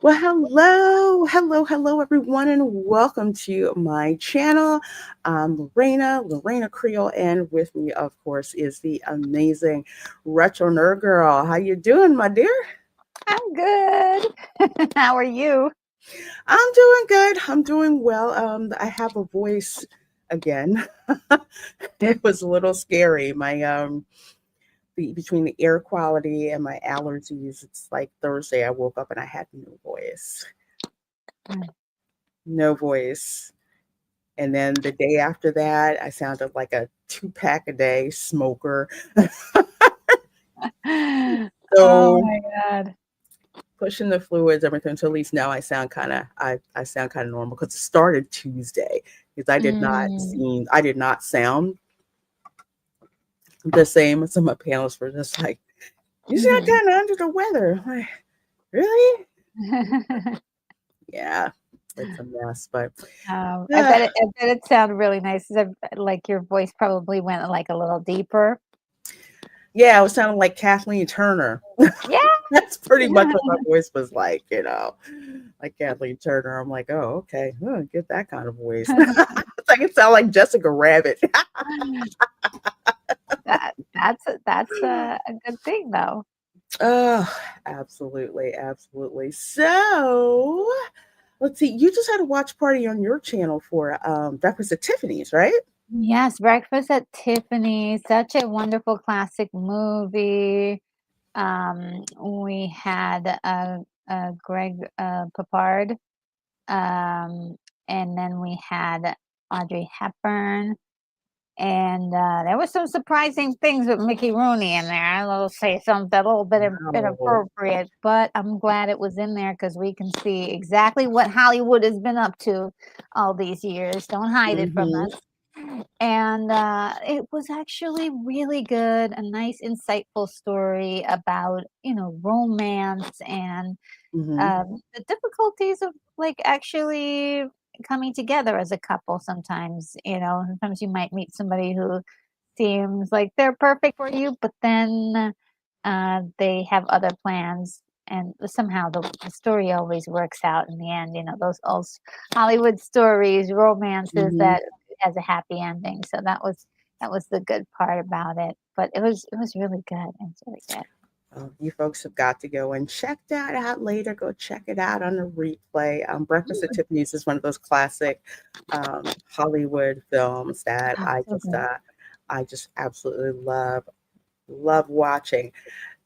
Well, hello, everyone, and welcome to my channel. I'm Reina Creole, and with me, of course, is the amazing Retro Nerd Girl. How you doing, my dear? I'm good. How are you? I'm doing good. I'm doing well. I have a voice again. It was a little scary. Between the air quality and my allergies, it's like Thursday. I woke up and I had no voice. No voice. And then the day after that, I sounded like a 2-pack a day smoker. Oh So my God. pushing the fluids, everything. So at least now I sound kind of normal because it started Tuesday because Mm. I did not sound the same. Some of my panelists were just like, "You sound kind of under the weather." I'm like, really? Yeah, it's a mess, but I uh, bet it. I bet it sounded really nice. Like your voice probably went like a little deeper. yeah, I was sounding like Kathleen Turner. Yeah. That's pretty much what my voice was like, like Kathleen Turner. I'm like, oh, okay, get that kind of voice. It's like it sound like Jessica Rabbit. That's a good thing though. Oh, absolutely, absolutely. So let's see. You just had a watch party on your channel for Breakfast at Tiffany's, right? Yes, Breakfast at Tiffany's, such a wonderful classic movie. We had Greg Papard. And then we had Audrey Hepburn, and there was some surprising things with Mickey Rooney in there. I'll say something a little bit Wow. inappropriate, but I'm glad it was in there because we can see exactly what Hollywood has been up to all these years. Don't hide it from Mm-hmm. us. And it was actually really good, a nice, insightful story about, romance and Mm-hmm. the difficulties of like actually coming together as a couple sometimes. Sometimes you might meet somebody who seems like they're perfect for you, but then they have other plans, and somehow the story always works out in the end. Those old Hollywood stories, romances Mm-hmm. that has a happy ending. So that was the good part about it, but it was really good. It's really good. You folks have got to go and check that out later. Go check it out on the replay. Breakfast at Tiffany's is one of those classic Hollywood films that Oh, so good. I just absolutely love watching.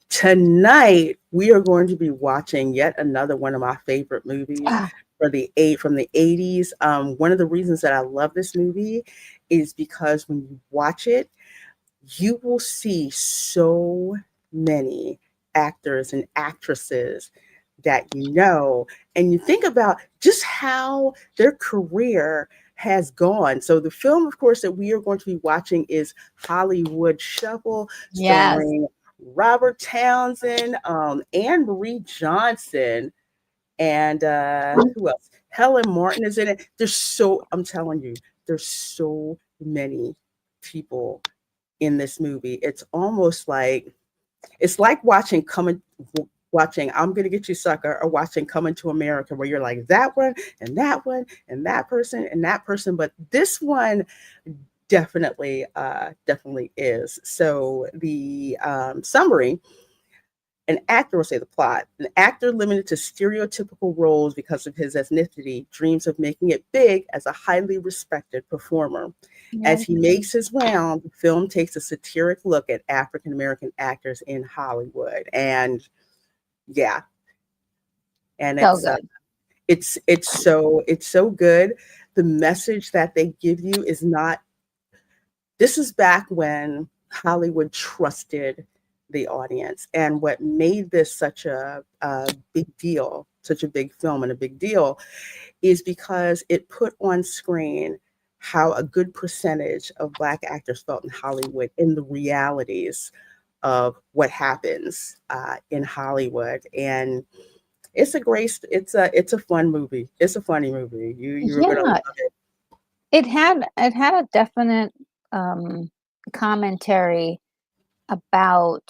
Tonight we are going to be watching yet another one of my favorite movies Ah, from the 80s. One of the reasons that I love this movie is because when you watch it, you will see so many actors and actresses that and you think about just how their career has gone. So the film, of course, that we are going to be watching is Hollywood Shuffle, yes. starring Robert Townsend, Anne Marie Johnson, and who else? Helen Martin is in it. I'm telling you, there's so many people in this movie. It's like watching I'm Gonna Get You Sucker or watching Coming to America, where you're like that one and that one and that person and that person, but this one definitely is. So the summary. An actor will say the plot. An actor limited to stereotypical roles because of his ethnicity dreams of making it big as a highly respected performer. As Yes. he makes his round, the film takes a satiric look at African American actors in Hollywood. And yeah, and So good. it's so good. The message that they give you is not. This is back when Hollywood trusted the audience, and what made this a big deal, such a big film and a big deal, is because it put on screen how a good percentage of Black actors felt in Hollywood in the realities of what happens in Hollywood. And it's a fun movie. It's a funny movie. You're gonna Yeah, love it. it had a definite commentary about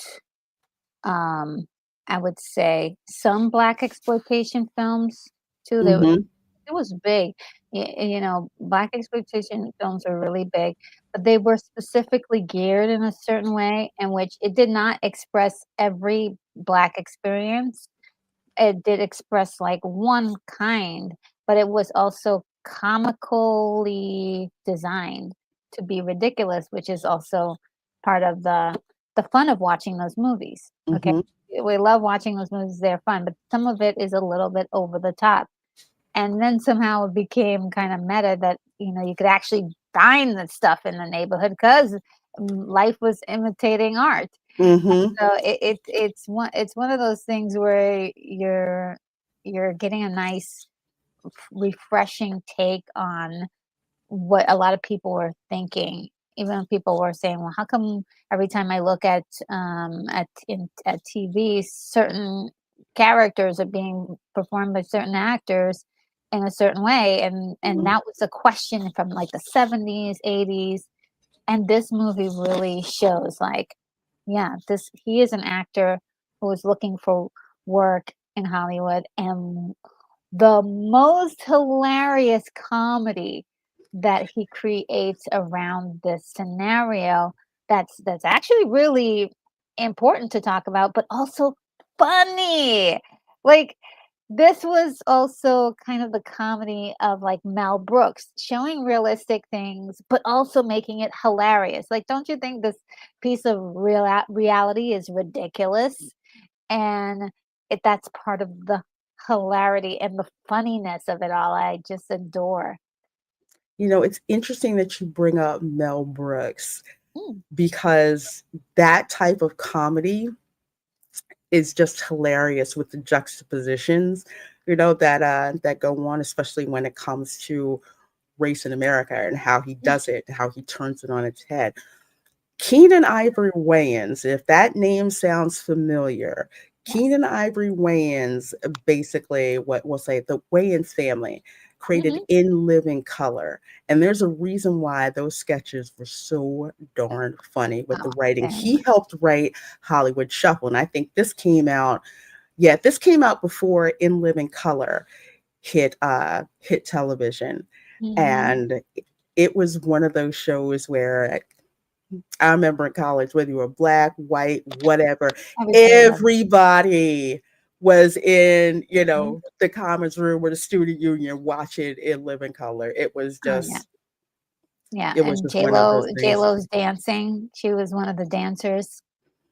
um I would say some black exploitation films too. Mhm. It was big. Black exploitation films are really big, but they were specifically geared in a certain way in which it did not express every black experience. It did express like one kind, but it was also comically designed to be ridiculous, which is also part of the fun of watching those movies. Okay. Mhm. We love watching those movies, they're fun, but some of it is a little bit over the top. And then somehow it became kind of meta that, you could actually find the stuff in the neighborhood because life was imitating art. Mhm. So it's one of those things where you're getting a nice refreshing take on what a lot of people were thinking. Even if people were saying, "Well, how come every time I look at TV, certain characters are being performed by certain actors in a certain way?" And Mhm. that was a question from like the 70s, 80s, and this movie really shows like, yeah, this he is an actor who is looking for work in Hollywood, and the most hilarious comedy that he creates around this scenario that's actually really important to talk about, but also funny. Like, this was also kind of the comedy of like Mel Brooks, showing realistic things, but also making it hilarious. Like, don't you think this piece of reality is ridiculous? And that's part of the hilarity and the funniness of it all. I just adore. It's interesting that you bring up Mel Brooks Mm, because that type of comedy is just hilarious with the juxtapositions, that go on, especially when it comes to race in America and how he mm, does it, how he turns it on its head. Keenan Ivory Wayans, if that name sounds familiar, yes. Keenan Ivory Wayans, basically what we'll say the Wayans family created Mhm. In Living Color. And there's a reason why those sketches were so darn funny with the Oh, writing. very He much. helped write Hollywood Shuffle. And I think this came out before In Living Color hit television. Mhm. And it was one of those shows where I remember in college, whether you were black, white, whatever, Everybody loves it. everybody was in, Mhm. the commons room or the student union watching In Living Color. Oh, yeah. Yeah, It was and just one of those things. J-Lo's dancing. She was one of the dancers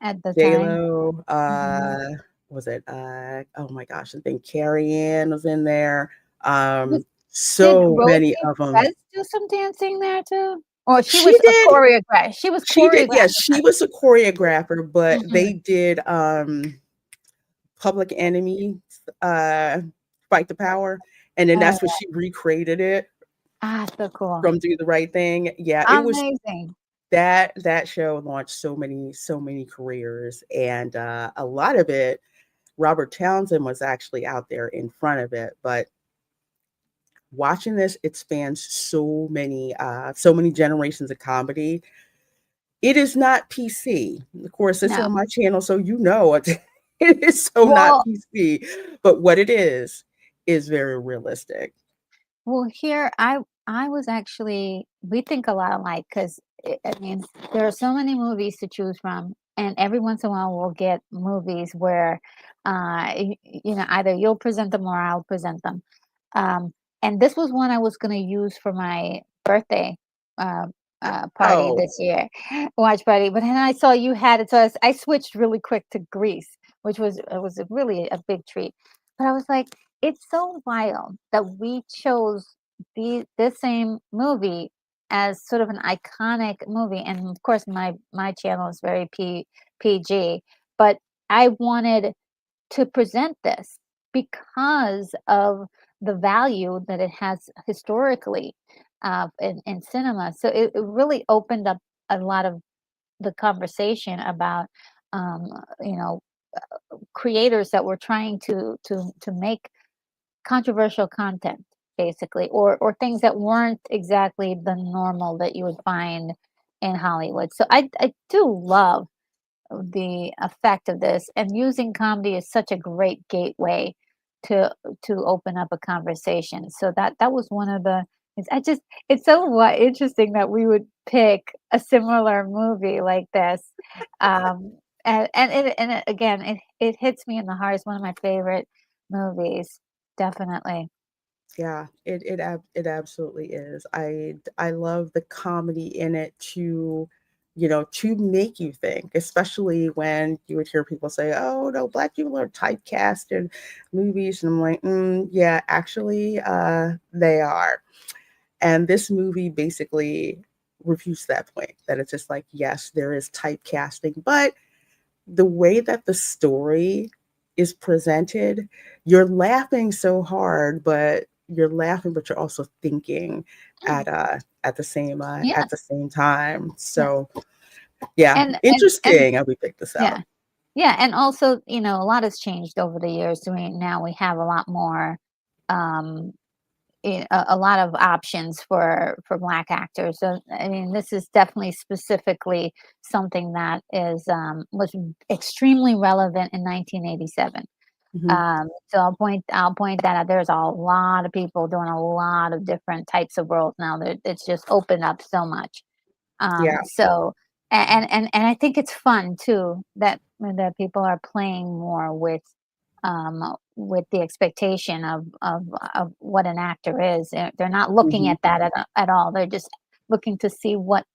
at the J time. Lo, Mhm. was it? Oh my gosh, I think Carrie Ann was in there. Was Did So many Rosie of them. Perez do some dancing there too? Or she She was a did. choreographer. She was She did. Yes, choreographer she was a choreographer, but Mhm. they did Public Enemy, uh, Fight the Power, and then Oh, that's what she recreated it so cool. from Do the Right Thing. Yeah, it was Amazing. that show launched so many careers, and a lot of it, Robert Townsend was actually out there in front of it. But watching this, it spans so many generations of comedy. It is not PC. Of course, it's on No. my channel, so it is so not Well PC. But what it is very realistic. here I was actually we think a lot alike 'cause I mean, there are so many movies to choose from, and every once in a while we'll get movies where, either you'll present them or I'll present them. Um, and this was one I was gonna use for my birthday, uh, party Oh, this year, watch party, but then I saw you had it, so I switched really quick to Grease, which was a really a big treat. But I was like, it's so wild that we chose this same movie as sort of an iconic movie, and of course, my channel is very PG, but I wanted to present this because of the value that it has historically in cinema. So it really opened up a lot of the conversation about um, you know creators that were trying to make controversial content basically or things that weren't exactly the normal that you would find in Hollywood. So I do love the effect of this, and using comedy is such a great gateway to open up a conversation. So that was one of the it's so interesting that we would pick a similar movie like this. Again, it hits me in the heart. It's one of my favorite movies, definitely. Yeah, it absolutely is. I love the comedy in it to, to make you think, especially when you would hear people say, "Oh no, black people are typecast in movies," and I'm like, yeah, actually, they are. And this movie basically refutes that point. That it's just like, yes, there is typecasting, but the way that the story is presented, you're laughing so hard, but you're laughing, but you're also thinking Mm, at the same yeah, at the same time. yeah, So yeah, and interesting how we picked this yeah. out. Yeah, and also, a lot has changed over the years. Now we have a lot more, um, a lot of options for Black actors. So, I mean, this is definitely specifically something that was extremely relevant in 1987. Mhm. So I'll point that out. There's a lot of people doing a lot of different types of roles now. It's just opened up so much. Yeah, So and I think it's fun too that people are playing more with the expectation of what an actor is. They're not looking mhm, at that at all. They're just looking to see what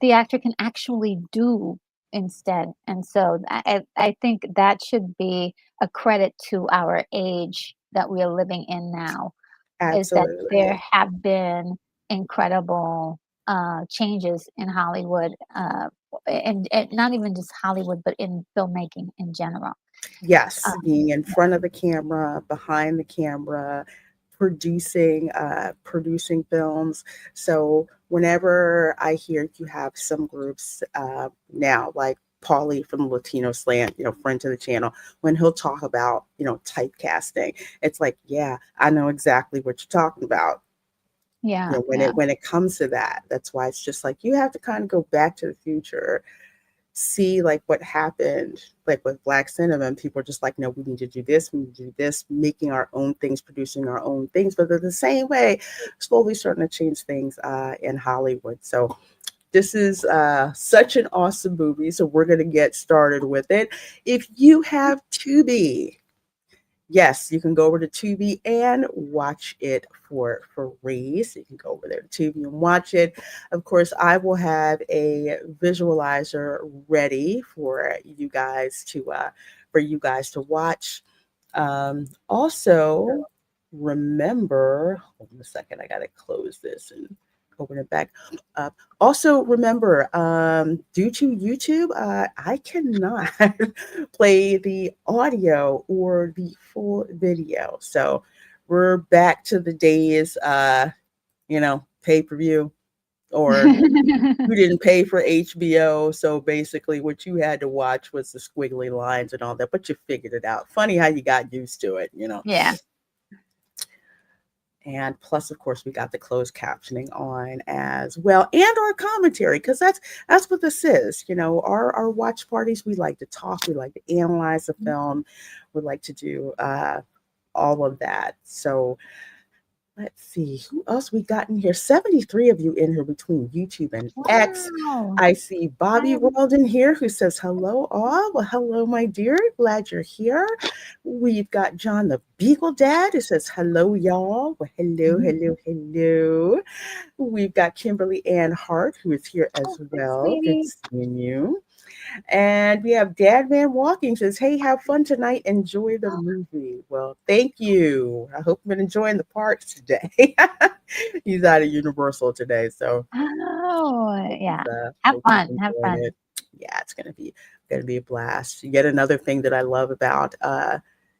the actor can actually do instead. And so I think that should be a credit to our age that we are living in now, is that absolutely. there have been incredible changes in Hollywood, and not even just Hollywood, but in filmmaking in general. Yes, being Um, in front of the camera, behind the camera, producing films. So whenever I hear you have some groups now, like Paulie from Latino Slant, friend to the channel, when he'll talk about, typecasting, it's like, yeah, I know exactly what you're talking about. yeah, When yeah, it comes to that, that's why it's just like you have to kind of go back to the future, see like what happened like with black cinema, and people are just like, no, we need to do this, we need to do this, making our own things, producing our own things, but in the same way slowly starting to change things in Hollywood. So this is such an awesome movie, so we're going to get started with it. If you have Tubi, yes, you can go over to Tubi and watch it for free. So you can go over there to Tubi and watch it. Of course, I will have a visualizer ready for you guys to watch. Also, remember, hold on a second, I gotta close this and open it back up. Also, remember, due to YouTube, I cannot play the audio or the full video. So we're back to the days, pay-per-view, or you didn't pay for HBO. So basically what you had to watch was the squiggly lines and all that, but you figured it out. Funny how you got used to it. yeah. And plus, of course, we got the closed captioning on as well, and our commentary, because that's what this is. Our watch parties, we like to talk, we like to analyze the film, we like to do all of that. So let's see who else we got in here. 73 of you in here between YouTube and X. Wow. I see Bobby I World in here who says hello, all. Well, hello, my dear. Glad you're here. We've got John the Beagle Dad who says hello, y'all. Well, hello, Mhm. hello, hello. We've got Kimberly Ann Hart who is here as Oh, hi, well. Good sweetie. seeing you. And we have Dad Man Walking says, hey, have fun tonight. Enjoy the movie. Well, thank you. I hope you've been enjoying the parks today. He's out of Universal today. So Oh, yeah. Have hope he's fun, have enjoying fun. it. Yeah, it's gonna be a blast. Yet another thing that I love about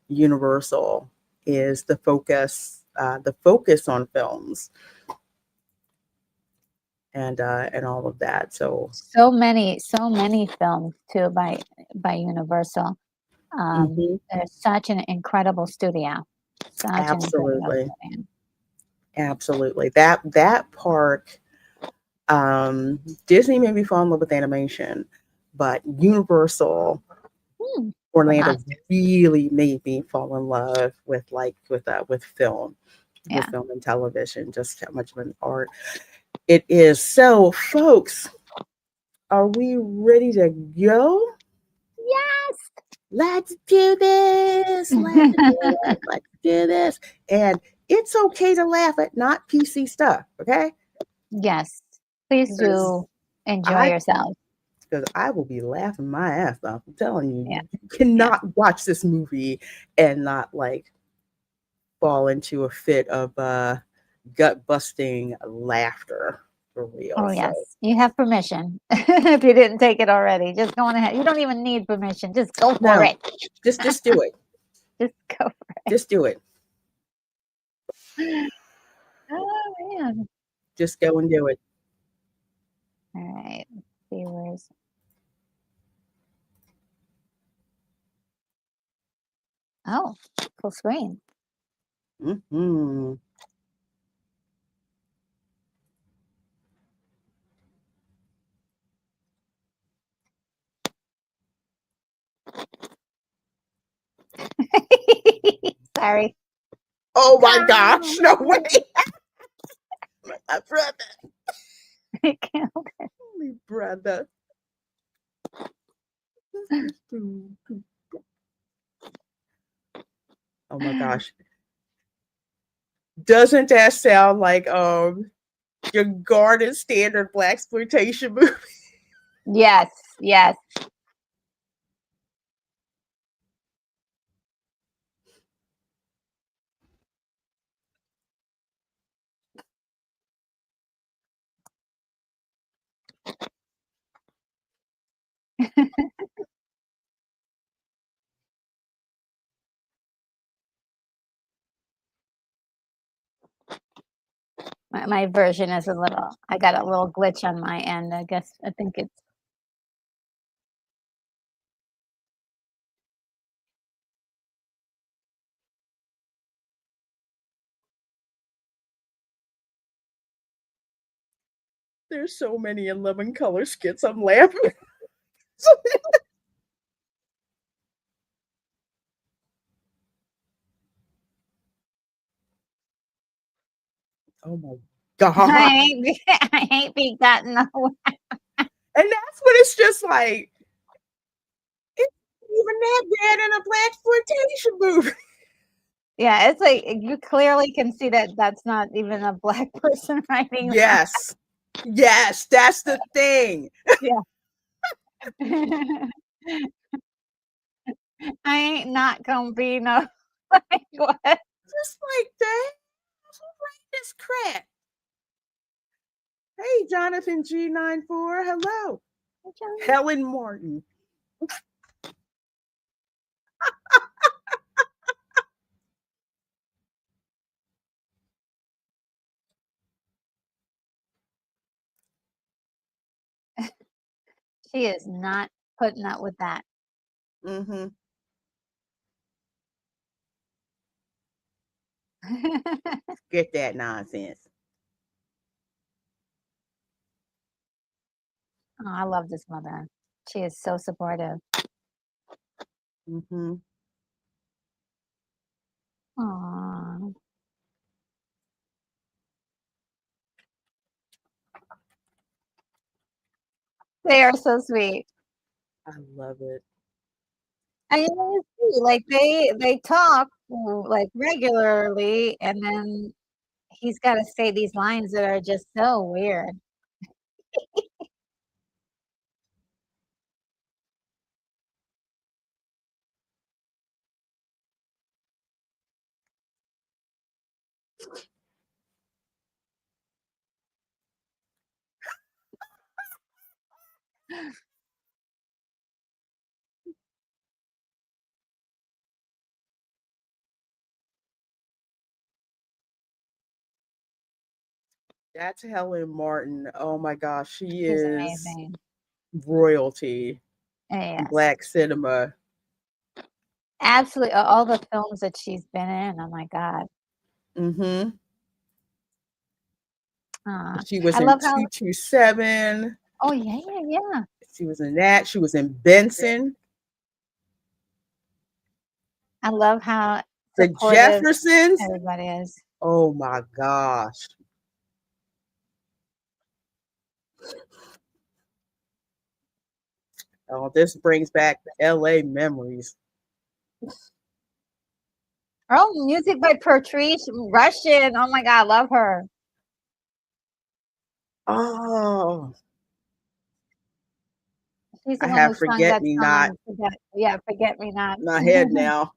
Universal is the focus on films and all of that. So So many films too by Universal. mhm, They're such an incredible studio. Such an incredible absolutely. studio. Absolutely. That park, Disney made me fall in love with animation, but Universal Hmm. Orlando Not. really made me fall in love with film, Yeah. and television. Just how much of an art it is. So, folks, are we ready to go? Yes. Let's do this. Let's do it. Let's do this. And it's okay to laugh at not PC stuff, okay? Yes. Please do enjoy yourself. Because I will be laughing my ass off. I'm telling you, Yeah. you cannot watch this movie and not like fall into a fit of gut busting laughter for real. Oh, So yes. You have permission. If you didn't take it already, just go on ahead. You don't even need permission. Just go for no, it. just do it. Just go for it. Just do it. Oh, man. Just go and do it. All right. Let's see where's. Oh, full screen. Mm-hmm. Sorry. Oh my gosh, no way. My brother. Holy brother. Oh my gosh. Doesn't that sound like your garden standard blaxploitation movie? Yes, yes. My version is I got a little glitch on my end. I think it's. There's so many 11 color skits. I'm laughing. Oh my god. I ain't be gotten away. And that's what it's just like. It's even that bad in a blaxploitation movie. Yeah, it's like you clearly can see that that's not even a black person writing. Yes. Yes, that's the thing. Yeah. I ain't not gonna be no like what? Just like that. Who write this crap? Hey, Jonathan G94. Hello. Helen Martin. She is not putting up with that. Mm-hmm. Get that nonsense. Oh, I love this mother. She is so supportive. Mm-hmm. Aw. They are so sweet. I love it. I always see, like they talk like regularly, and then he's got to say these lines that are just so weird. That's Helen Martin. Oh my gosh, she She's is amazing. royalty in Yes, black cinema. absolutely. All the films that she's been in. Oh my God. Mm-hmm. Aw. She was I in love how. 227. Oh yeah, yeah, yeah. She was in that. She was in Benson. I love how The supportive Jeffersons. everybody is. Oh my gosh. Oh, this brings back LA memories. Oh, music by Patrice Russian. Oh my God, I love her. Oh, She's the I one who have sung Forget that Me Not song. Forget Me Not. in my head now.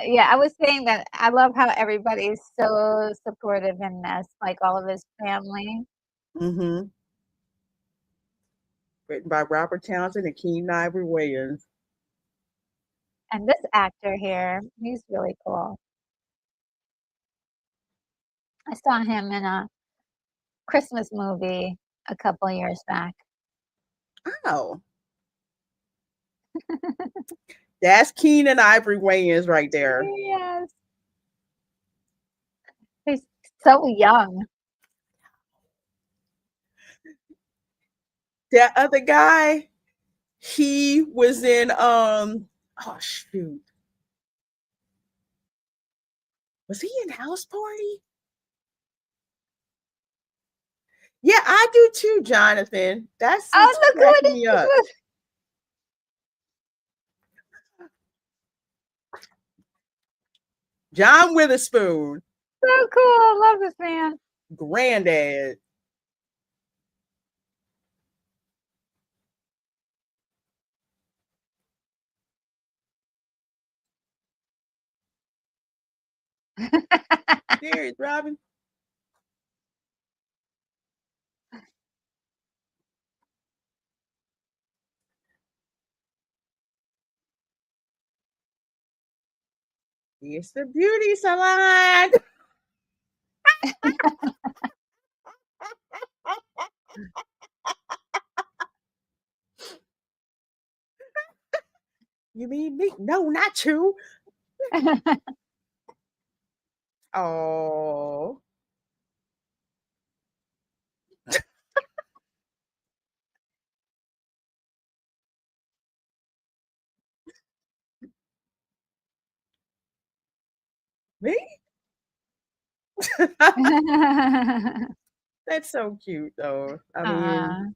Yeah, I was saying that I love how everybody is so supportive in this, like all of his family. Mm-hmm. Written by Robert Townsent and Keenan Ivory Williams. And this actor here, he's really cool. I saw him in a Christmas movie a couple years back. Oh, that's Keenan Ivory Williams right there. Yes. He's so young. That other guy, he was in oh shoot. Was he in House Party? Yeah, I do too, Jonathan. That's Oh, look who cracking it me is. up. John Witherspoon, So cool. I love this man. granddad. Serious, Robin. It's the beauty salon. You mean me? No, not you. Oh. Me? That's so cute, though. I mean,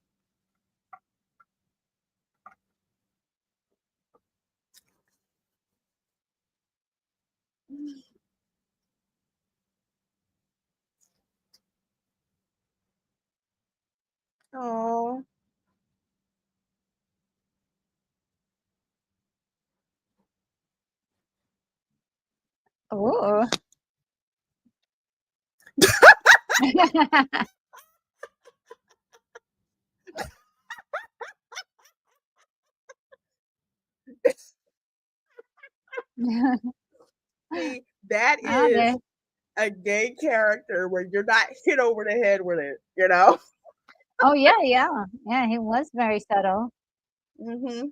oh. Ooh. See, that Okay. is a gay character where you're not hit over the head with it, you know? Oh yeah, yeah. Yeah, he was very subtle. Mm-hmm.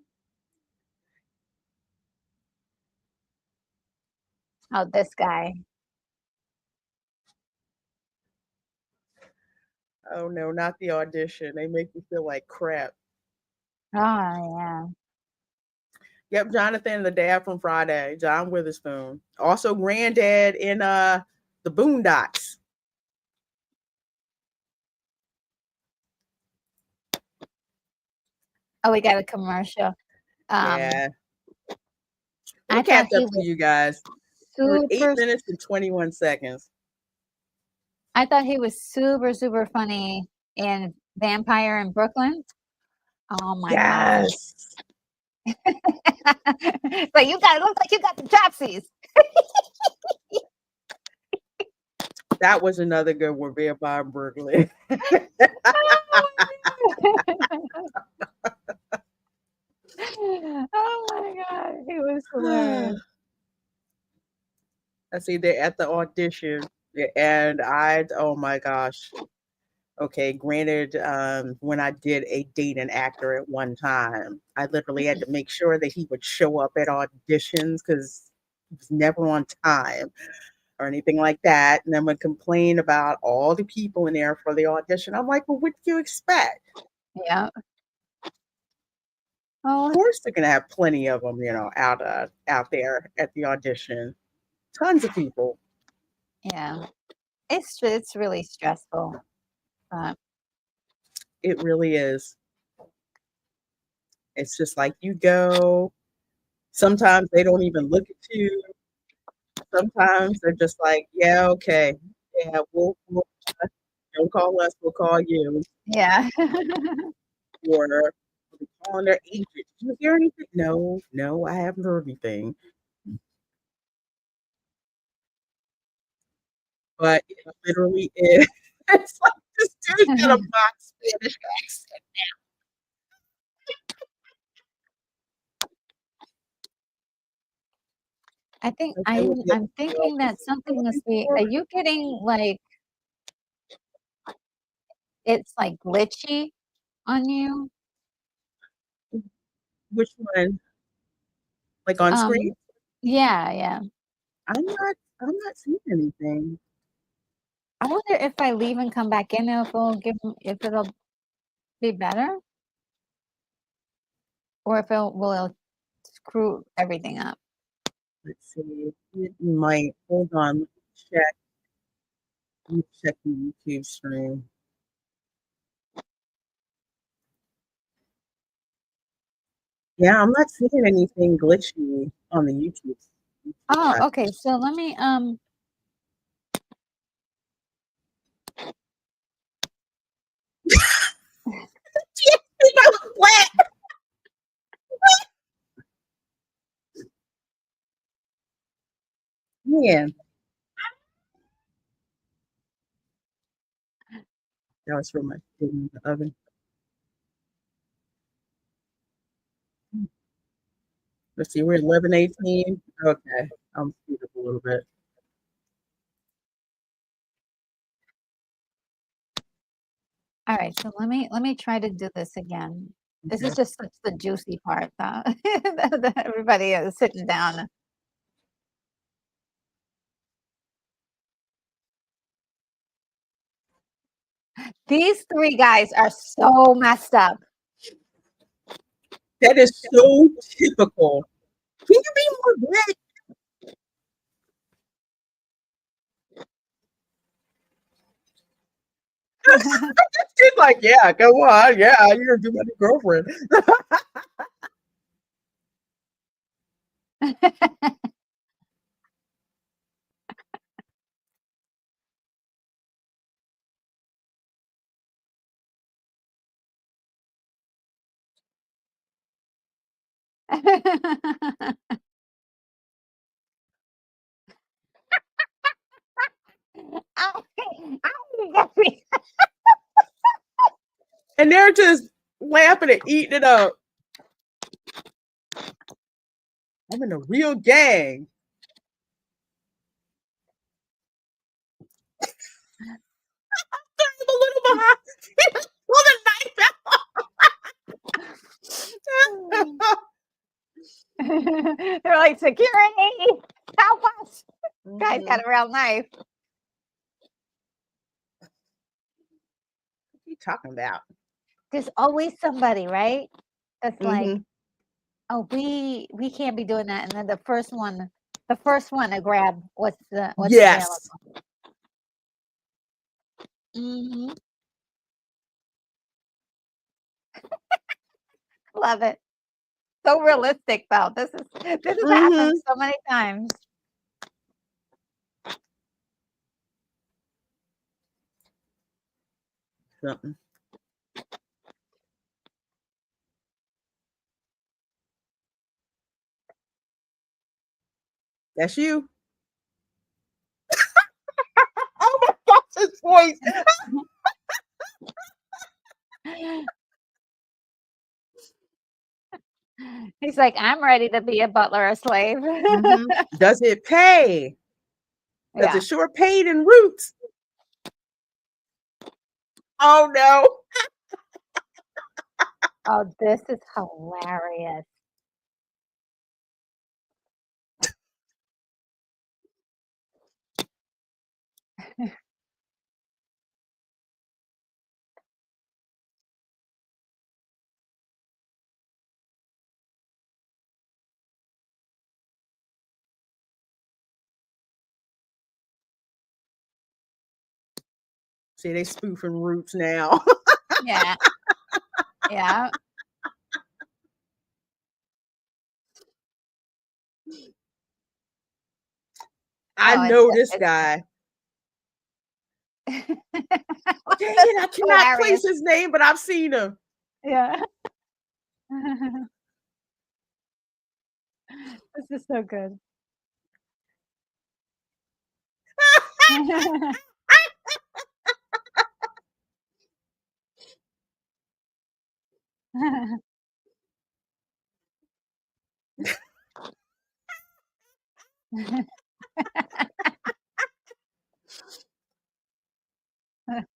Oh, this guy. Oh no, not the audition. They make you feel like crap. Oh yeah. Yep, Jonathan, the dad from Friday, John Witherspoon. Also granddad in the Boondocks. Oh, we got a commercial. Yeah. I We'll thought catch he up to was you guys. We're at 8 super minutes and 21 seconds. I thought he was super, super funny in Vampire in Brooklyn. Oh my gosh. Yes. But you got it looks like you got the dropsies. That was another good one, Vampire in Brooklyn. Oh my god, he was hilarious. I see they're at the audition, and oh my gosh. Okay, granted, when I did a date an actor at one time, I literally had to make sure that he would show up at auditions because he was never on time. or anything like that, and then would complain about all the people in there for the audition. I'm like, well, what do you expect? Yeah. Of Oh, course, they're gonna have plenty of them, out there at the audition. Tons of people. yeah. It's really stressful. But It really is. It's just like you go. Sometimes they don't even look at you. Sometimes they're just like, yeah, okay, yeah, we'll don't call us, we'll call you. yeah. Or they'll be calling their agent. Did you hear anything? No, no, I haven't heard anything. But it literally is. It's like this dude's got a mock Spanish accent. I think Like, there would be a I'm girl thinking who's that something looking must be, for are you getting like it's like glitchy on you? which one? Like on screen? Um, yeah, yeah. I'm not seeing anything. I wonder if I leave and come back in, if it'll be better, or if it'll screw everything up. Let's see. It might. Hold on. Check. Let me check the YouTube stream. Yeah, I'm not seeing anything glitchy on the YouTube. Oh, Side. okay. So let me Yeah, that was from my in the oven. Let's see, we're 11:18. Okay, I'm speed up a little bit. all right, so let me try to do this again. This is Okay. just such the juicy part that, that everybody is sitting down. These three guys are so messed up. That is so typical. Can you be more black? She's like, yeah, go on. Yeah, you're gonna be my new girlfriend. Ow, ow, got me. And they're just laughing and eating it up. I'm in a real gang. I'm a little behind. Pull the knife out. They're like, security, help us. Guy's got a real knife. What are you talking about? There's always somebody, right? That's like, Mm-hmm. oh, we can't be doing that. And then the first one to grab what's available. Yes. Hmm. Love it. So realistic though. This has happened Mm-hmm. so many times. Something. That's you. Oh my gosh, his voice. He's like, I'm ready to be a butler or slave. Mm-hmm. Does it pay? Does Yeah. it sure paid in roots? Oh no. Oh, this is hilarious. See, they spoofing roots now. Yeah. Yeah. I Oh, know this it's guy. Dang that's it, I cannot hilarious. place his name, but I've seen him. Yeah. This is so good.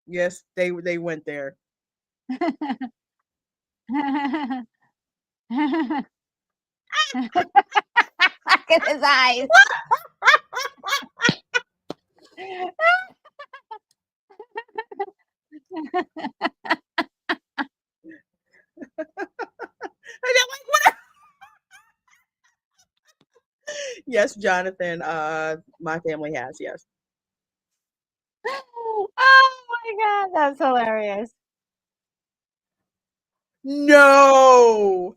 Yes, they went there. Look at his eyes. And I'm like, what? Yes, Jonathan. My family has, yes. Oh my god, that's hilarious. No.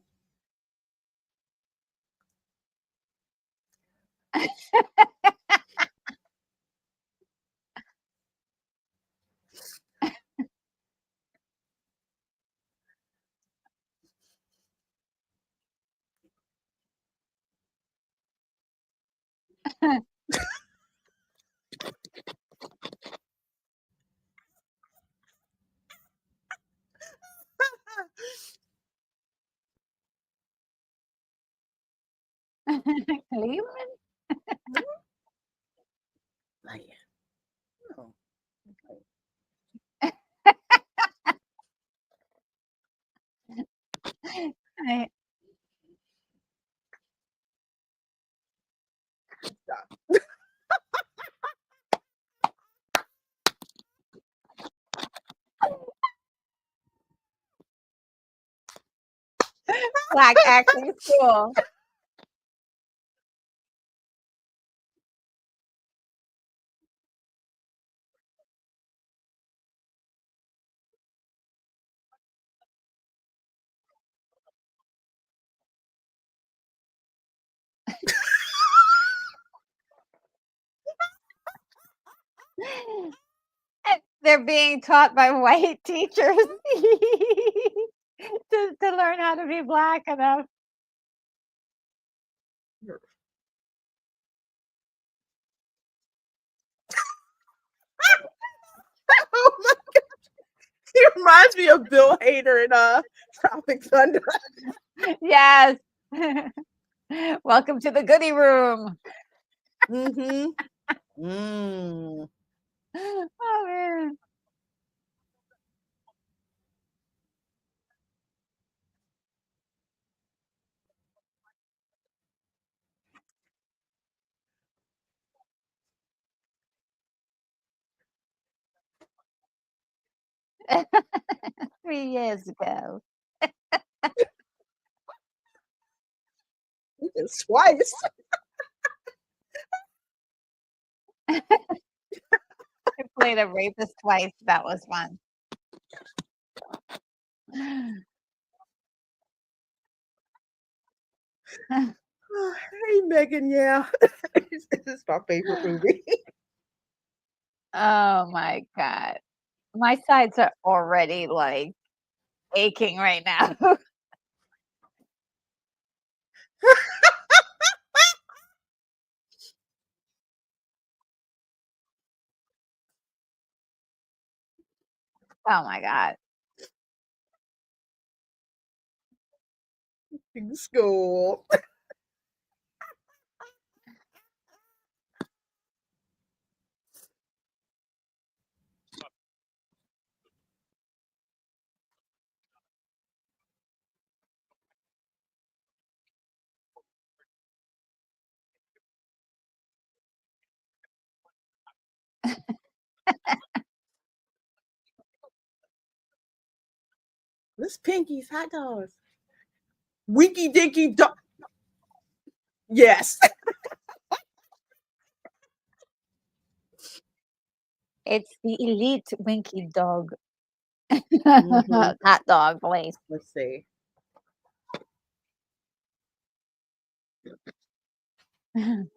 Cleveland? Like, oh, I stop. Black acting school. They're being taught by white teachers to learn how to be black enough. Oh my, he reminds me of Bill Hader in Tropic Thunder. Yes. Welcome to the goodie room. Mm-hmm. Mm. Oh man. Three years ago. It's twice. I played a rapist twice. That was fun. Hey Megan, yeah. This is my favorite movie. Oh my god. My sides are already like aching right now. Oh my god. In school. This Pinky's hot dogs. Winky Dinky Dog. Yes. It's the elite Winky Dog Mhm. hot dog place. Let's see. Let's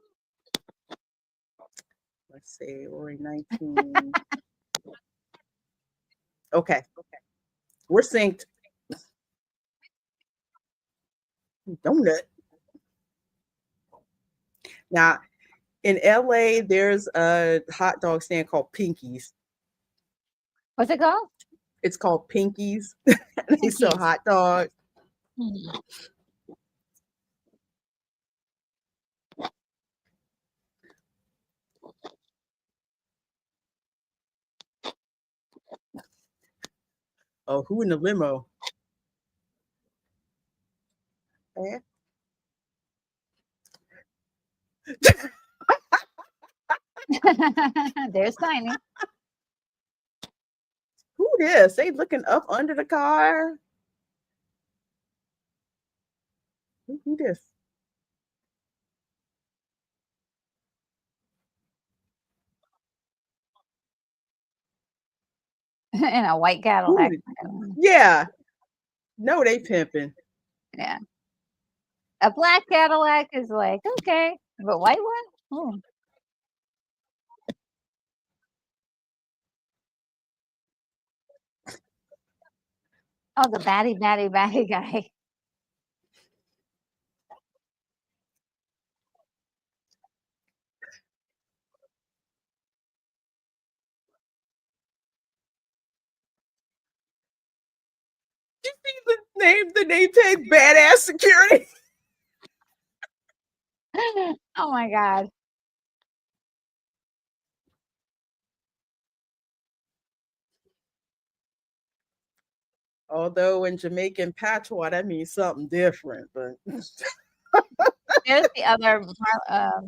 see. We're in 19. Okay. We're synced. Donut. Now, in LA, there's a hot dog stand called Pinky's. What's it called? It's called Pinky's. They sell Pinky's. hot dogs. Hmm. Oh, who in the limo? Eh? There's Tiny. Who this? They looking up under the car. Who this? In a white Who Cadillac. did- Yeah. No, they pimping. Yeah. A black Cadillac is like, okay. But white one? Ooh. Oh, the batty guy. You see the name tag Badass Security? Oh my God. Although in Jamaican patois, that means something different. But There's the other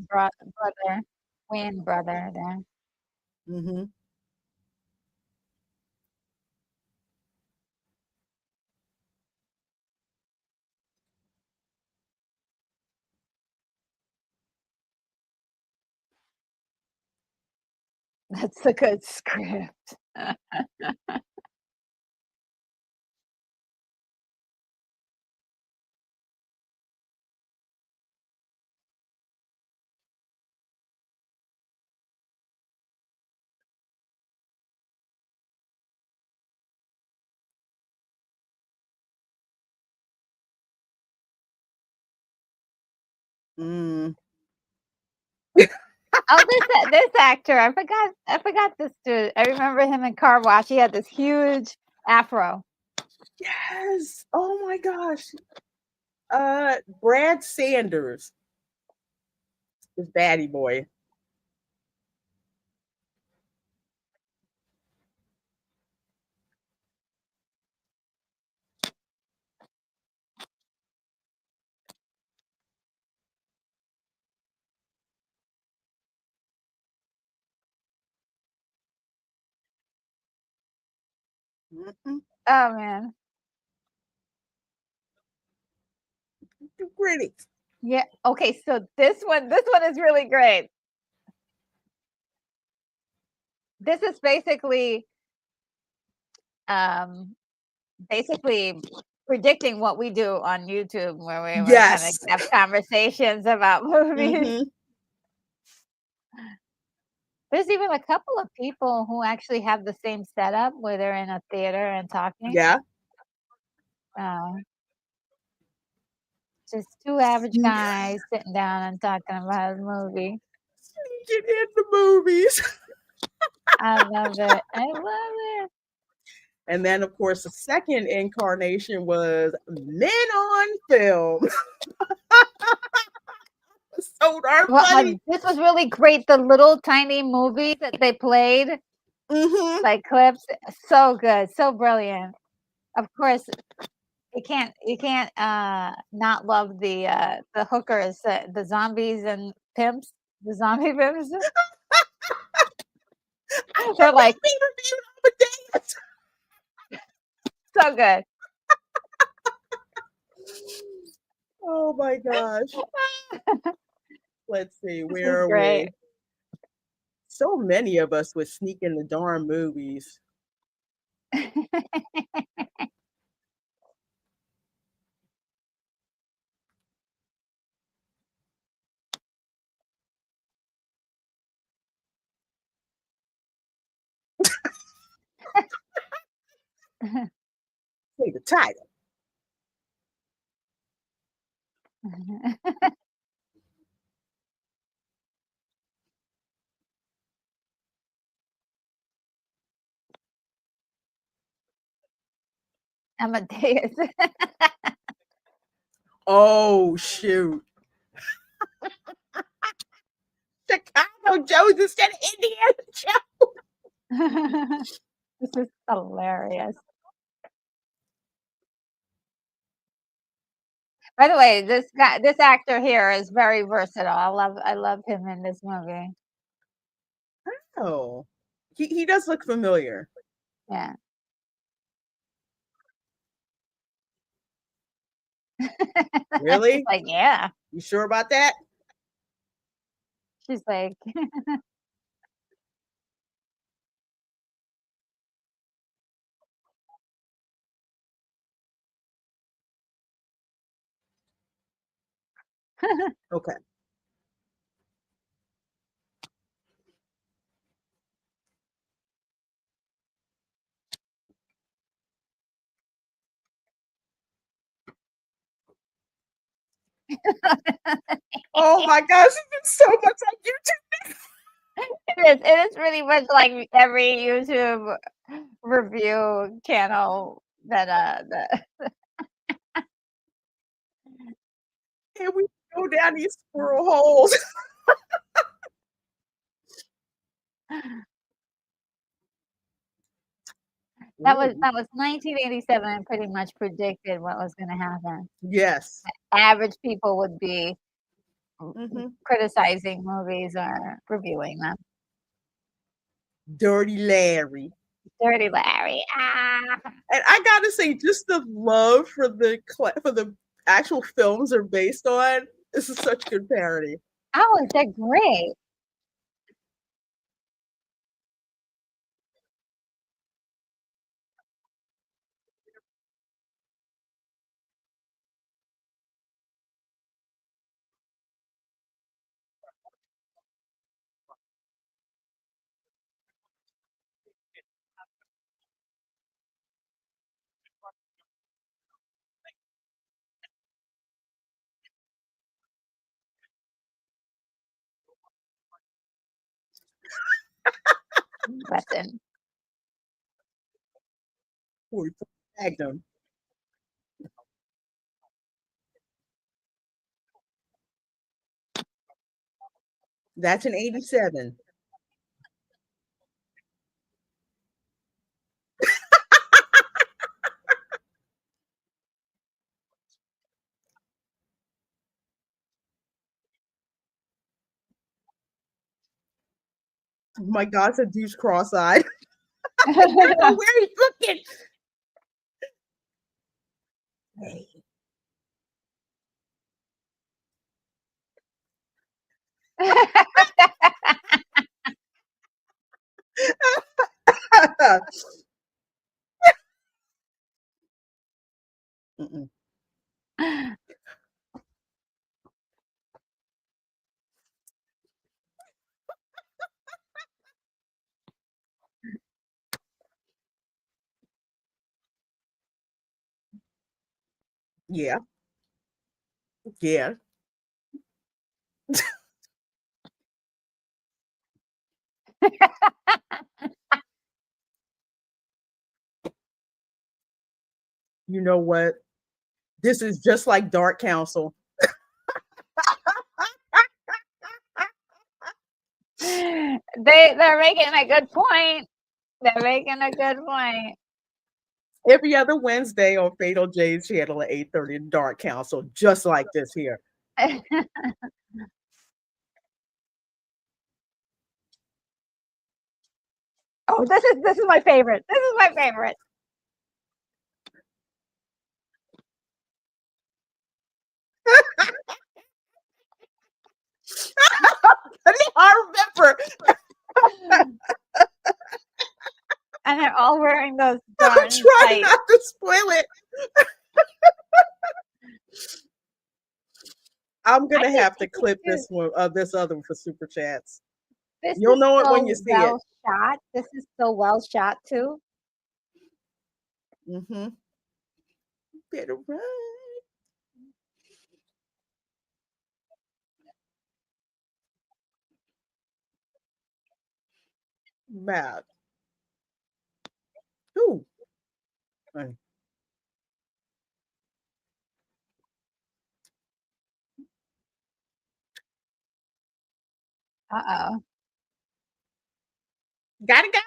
brother, twin brother there. mm-hmm. That's a good script. Mm. Oh, this actor, I forgot this dude. I remember him in Car Wash. He had this huge afro. Yes. Oh my gosh. Brad Sanders is Batty Boy. Mm-mm. Oh man. Too pretty. Yeah. Okay, so this one is really great. This is basically um predicting what we do on YouTube where we were kind of Yes. have conversations about movies. Mm-hmm. There's even a couple of people who actually have the same setup where they're in a theater and talking. Yeah. Uh, just two average guys sitting down and talking about a movie. Sneaking in the movies. I love it. I love it. And then, of course, the second incarnation was Men on Film. So darn Well, funny. this was really great. The little tiny movies that they played, Mm-hmm. like clips, so good, so brilliant. Of course, you can't not love the hookers, the zombies and pimps, the zombie pimps. They're like Be reviewed on the dance. so good. Oh my gosh. Let's see, This where is are great. we? So many of us would sneak in the darn movies. Say the title. Amadeus. Oh shoot. Chicago Joe's instead of Indiana Joe. This is hilarious. By the way, this actor here is very versatile. I love him in this movie. Oh. He does look familiar. Yeah. Really? She's like, yeah. You sure about that? She's like, Okay. Oh my gosh, it's been so much on YouTube. it is really much like every YouTube review channel that And we go down these squirrel holes. that was Ooh, 1987 and pretty much predicted what was gonna happen. yes. Average people would be Mhm. criticizing movies or reviewing them. Dirty Larry. Dirty Larry. Ah. And I gotta say, just the love for the actual films are based on. This is such good parody. Oh, they're great. Listen. We tagged them. That's an 87. Oh my God, that dude's cross-eyed. I don't know where he's looking. Hey. Mm-mm. Yeah, yeah. You know what? This is just like Dark Council. They're making a good point. They're making a good point. Every other Wednesday on Fatal J's channel at 8:30 in Dark Council, just like this here. Oh, this is my favorite. This is my favorite. I remember. And they're all wearing those I'm darn trying tights. not to spoil it. I'm I gonna think have to they did clip too. this one, this other one for super chats. This You'll is know it when you so see it. well shot. This is so well shot too. Mm-hmm. Better run. Bad. Ooh. Fine. Uh-oh. Gotta go.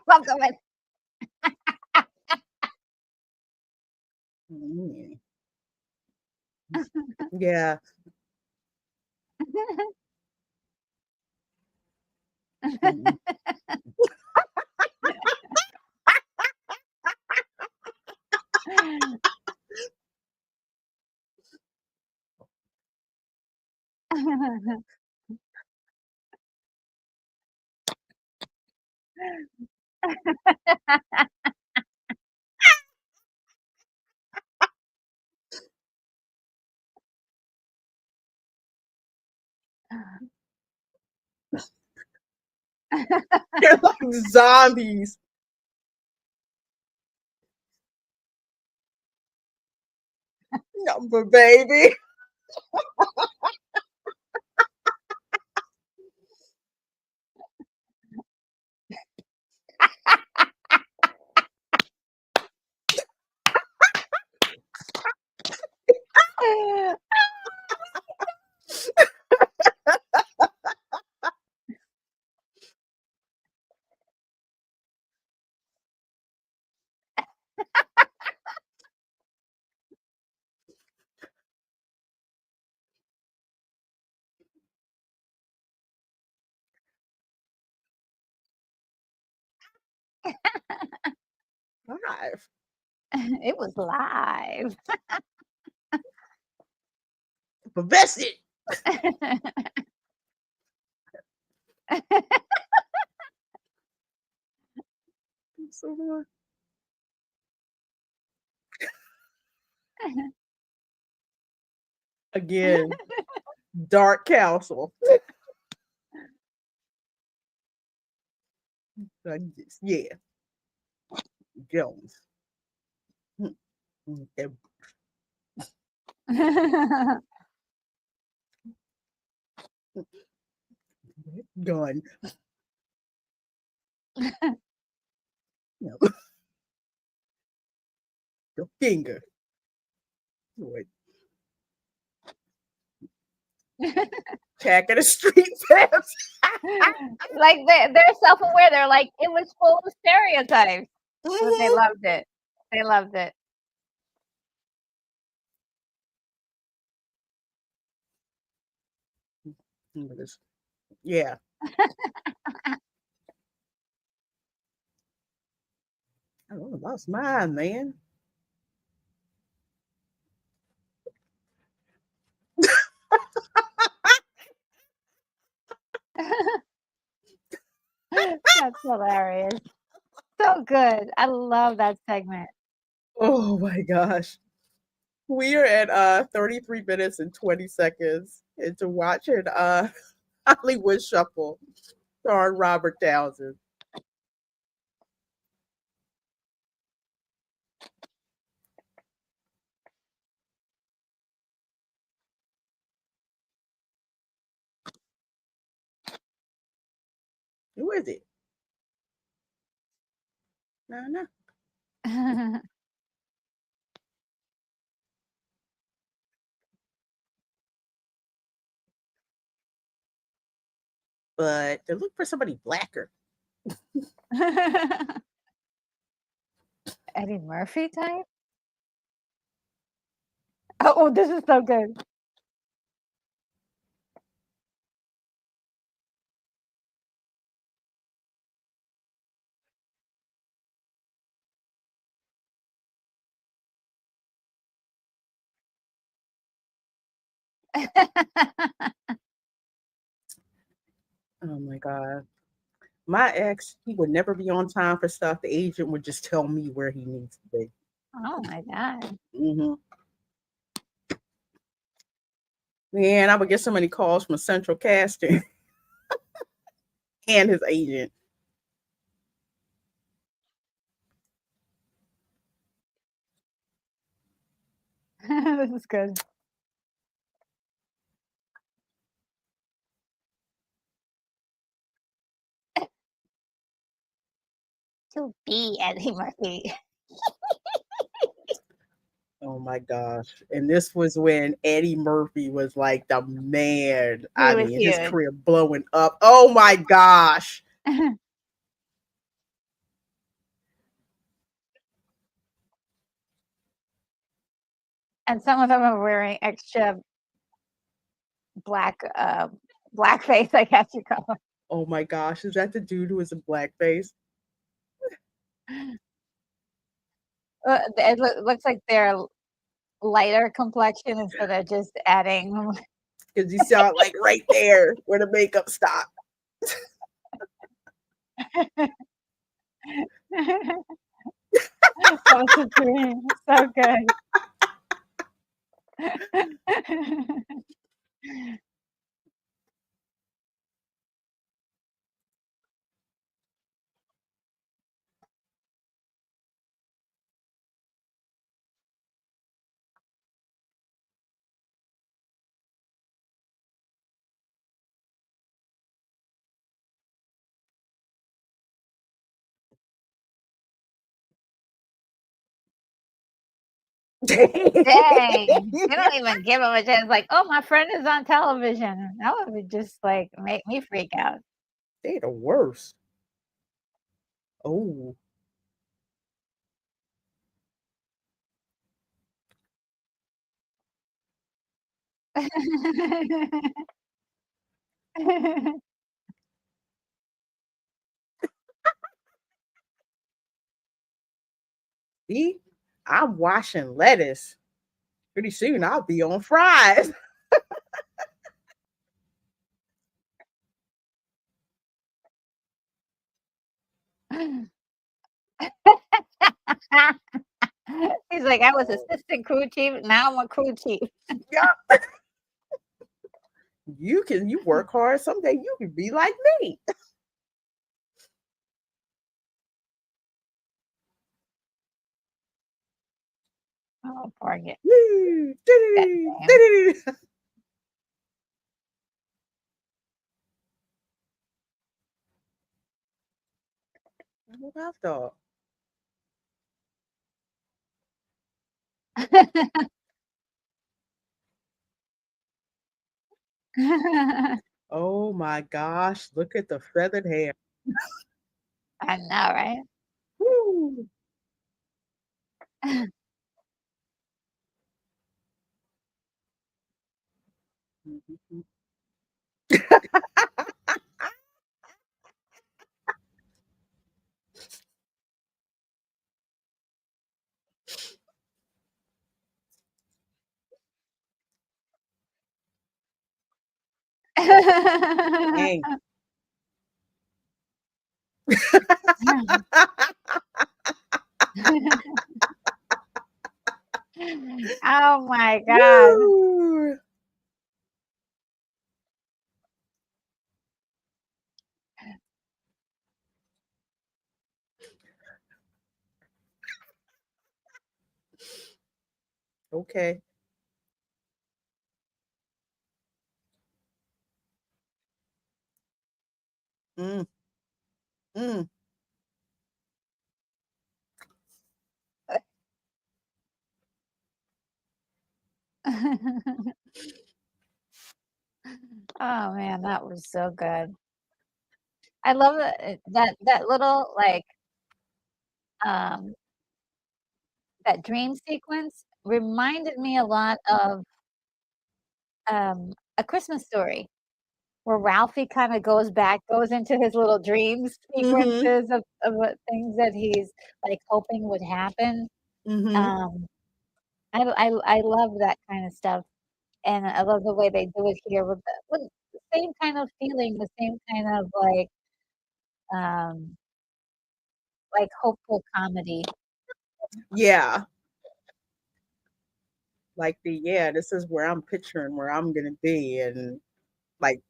Love the way- Mm. Yeah. Mm. They're like zombies. Number baby. Live. It was live. Invested. So, again, Dark Council. Yeah. Jones. Gun. No. Your finger. Wait. Attack of the street fans. Like they're self-aware. They're like, it was full of stereotypes. But they Mhm. loved it. They loved it. Yeah. I lost mine, man. That's hilarious. So good. I love that segment. Oh my gosh. We are at 33 minutes and 20 seconds into watching Hollywood Shuffle starring Robert Townsend. Who is it? No, no. But they're looking for somebody blacker. Eddie Murphy type? Oh, this is so good. Oh my God. My ex, he would never be on time for stuff. The agent would just tell me where he needs to be. Oh my God. Hmm. Man, I would get so many calls from Central Casting and his agent. This is good. To be Eddie Murphy. Oh my gosh. And this was when Eddie Murphy was like the man. He I was mean, his huge. career blowing up. Oh my gosh. And some of them are wearing extra blackface, I guess you call Oh my gosh. Is that the dude who was in blackface? it. It looks like they're lighter complexion instead of just adding. Because you saw it like right there where the makeup stopped. That was a dream. So good. Dang. They don't even give him a chance. Like, oh, my friend is on television. That would just like make me freak out. They the worst. Oh. See, I'm washing lettuce. Pretty soon I'll be on fries. He's like, I was assistant crew chief. Now I'm a crew chief. Yep. You work hard. Someday you can be like me. Oh, poor kid. Woo. That Doo-doo-doo. name. Doo-doo-doo. What I thought. Oh my gosh, look at the feathered hair. I know, right? Woo. Mhm. Dang. Oh my God. Woo. Okay. Mm, mm. Oh man, that was so good. I love that little like um that dream sequence reminded me a lot of A Christmas Story, where Ralphie kind of goes into his little dream Mhm. sequences of what things that he's like hoping would happen. Mhm. Um, I love that kind of stuff. And I love the way they do it here with the same kind of feeling, the same kind of, um, hopeful comedy. Yeah. Like this is where I'm picturing where I'm gonna be, and like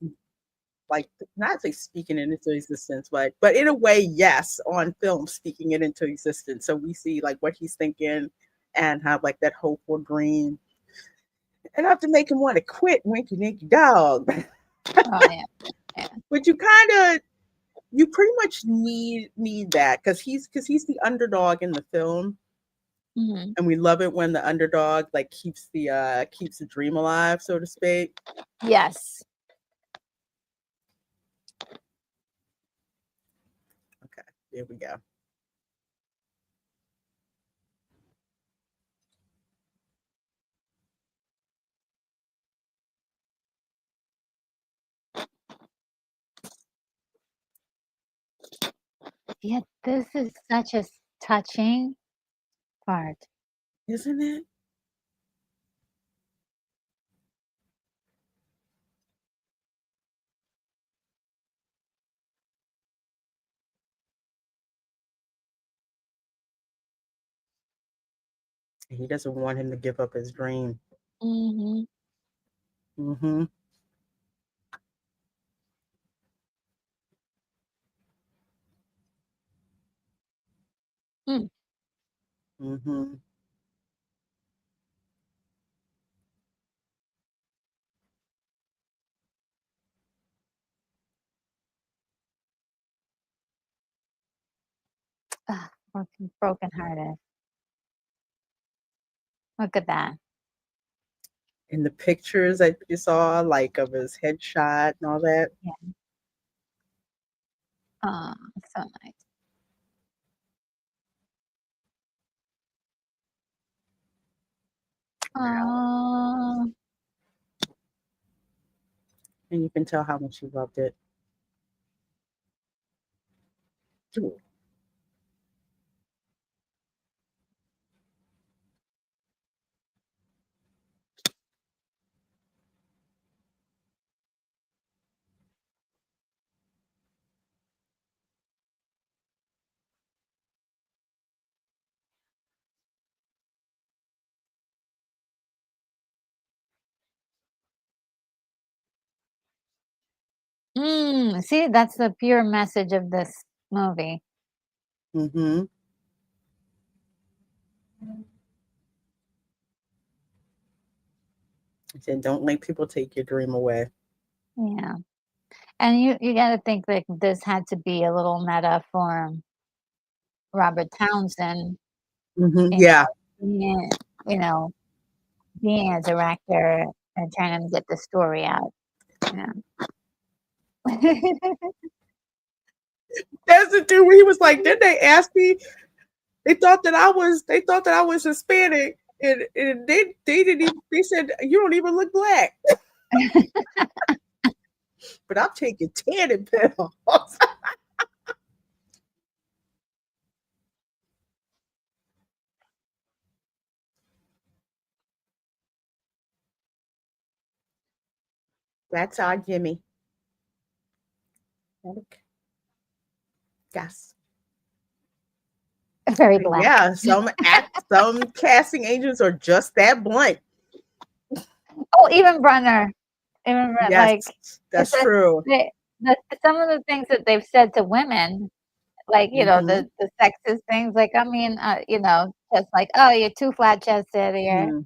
like not say speaking it into existence, but in a way, yes, on film, speaking it into existence. So we see like what he's thinking and have like that hopeful dream. And have to make him want to quit Winky Dinky Dog. Oh, yeah. Yeah. But you pretty much need that because he's the underdog in the film. Mhm. And we love it when the underdog like keeps the dream alive, so to speak. Yes. Okay, here we go. Yeah, this is such a touching part. Isn't it? He doesn't want him to give up his dream. Mhm. Mm-hmm. Mm. Mm-hmm. Ugh, brokenhearted. Look at that. In the pictures that you saw, like of his headshot and all that. Yeah. Oh, so nice. Oh. And you can tell how much he loved it. See, that's the pure message of this movie. Mm-hmm. He said, "Don't let people take your dream away." Yeah. And you gotta think that this had to be a little meta for Robert Townsend, Mm-hmm. you Yeah. know, you know, being a director and trying to get the story out, you know. That's the dude where he was like, didn't they ask me? They thought that I was Hispanic. And they didn't even they said you don't even look black. But I'm taking tanning pills. That's our Jimmy. Yes. Very black. Yeah, some casting agents are just that blunt. Oh, even Brunner. Even Yes, like, it's that's just true. some of the things that they've said to women, like, Mm-hmm. the sexist things, like, I mean, just like, "Oh, you're too flat-chested," or, Mm.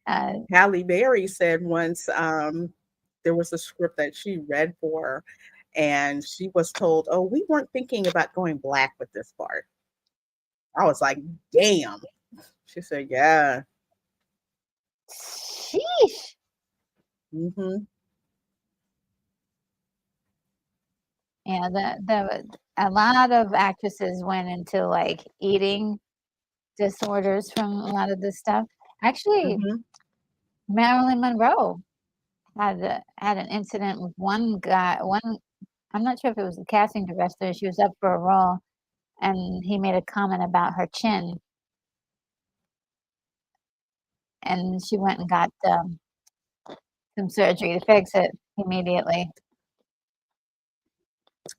uh Halle Berry said once there was a script that she read for her, and she was told, "Oh, we weren't thinking about going black with this part." I was like, "Damn." She said, "Yeah." sheesh. Mm-hmm. Yeah, a lot of actresses went into, like, eating disorders from a lot of this stuff. Actually, Mm-hmm. Marilyn Monroe had an incident with one I'm not sure if it was the casting director, she was up for a role, and he made a comment about her chin, and she went and got, some surgery to fix it immediately.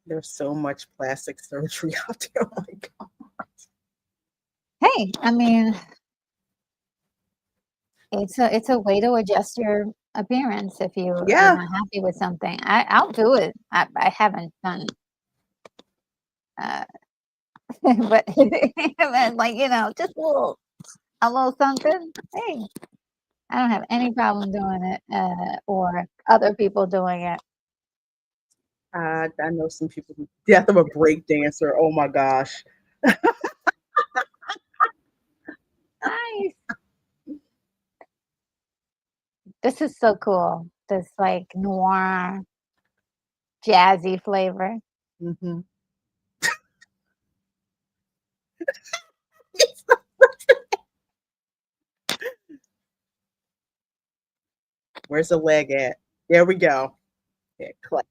There's so much plastic surgery out there. Oh my God. Hey, I mean, it's a way to adjust your appearance if you're Yeah. not happy with something. I'll do it. I haven't done, but like just a little something. Hey, I don't have any problem doing it, or other people doing it. I know some people who death of a break dancer. Oh my gosh. Nice. This is so cool. This like noir, jazzy flavor. Mm-hmm. Where's the leg at? There we go. Yeah, click.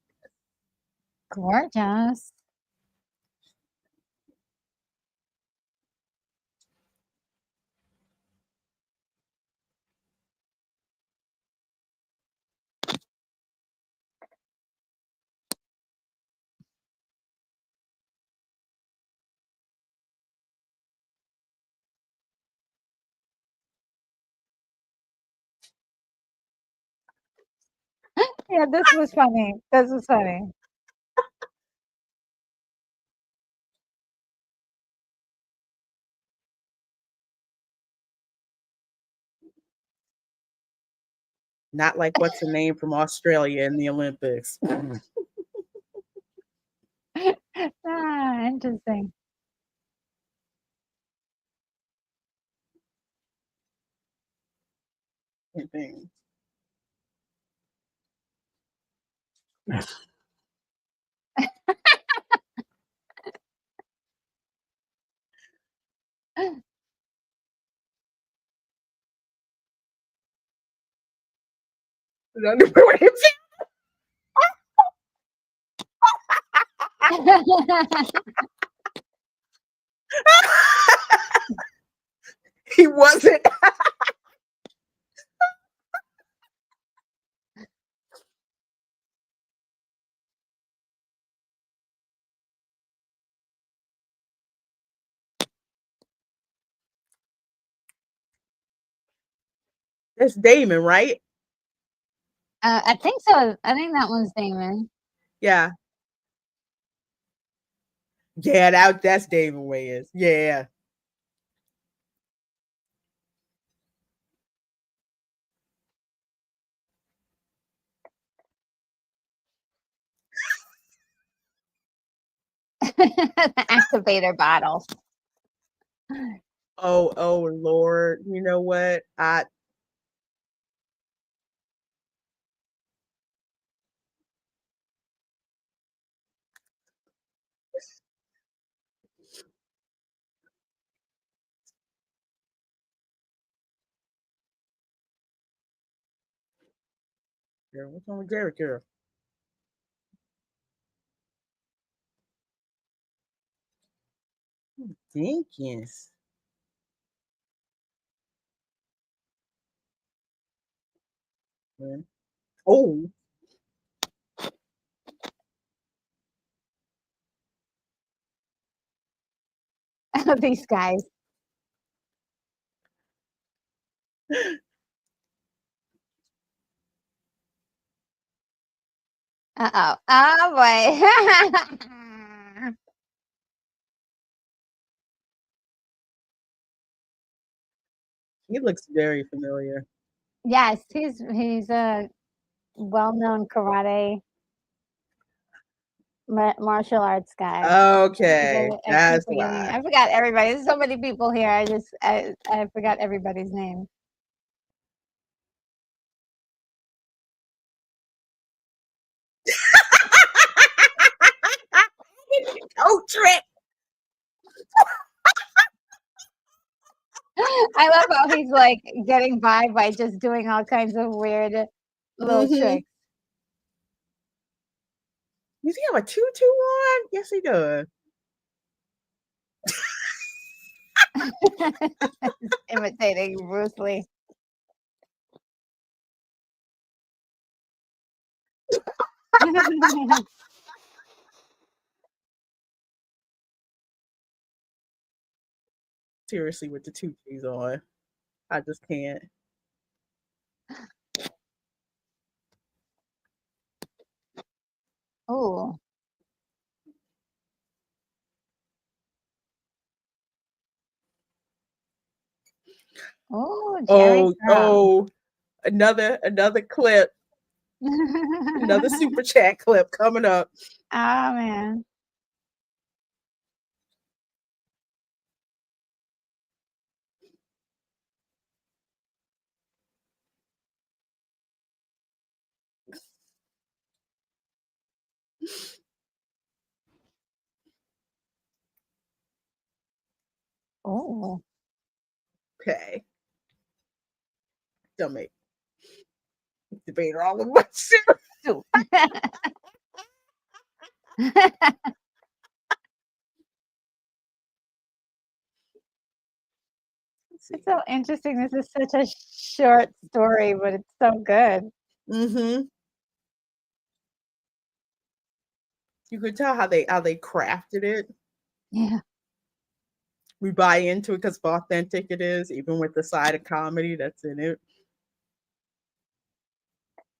Gorgeous. Yeah, this was funny. This was funny. Not like what's the name from Australia in the Olympics. Interesting. He wasn't. That's Damon, right? I think so. I think that one's Damon. Yeah. Yeah, that's Damon Wayans. Yeah. The activator bottle. Oh Lord. You know what? What's wrong with Derek here? Jenkins. Oh. These guys. Uh-oh. Oh boy. He looks very familiar. Yes, he's a well-known karate martial arts guy. Okay. I keep That's forgetting. why. I forgot everybody. There's so many people here. I forgot everybody's name. Oh, trick. I love how he's like getting by just doing all kinds of weird little tricks. Does he have a tutu on? Yes, he does. Imitating Bruce Lee. Seriously, with the 2 G's on. I just can't. Oh. Oh, Jerry Curl. Another clip, another super chat clip coming up. Oh, man. Oh. Okay. Don't make debate all of my shit. Soup. It's so interesting. This is such a short story, but it's so good. Mm-hmm. You could tell how they crafted it. Yeah. We buy into it because of how authentic it is, even with the side of comedy that's in it.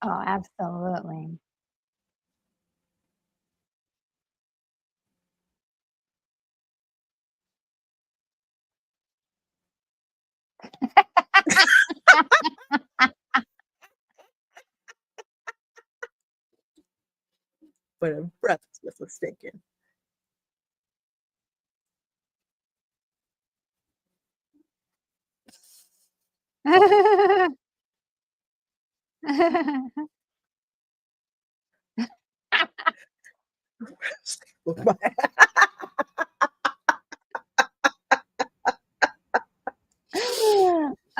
Oh, absolutely. But a breath was mistaken.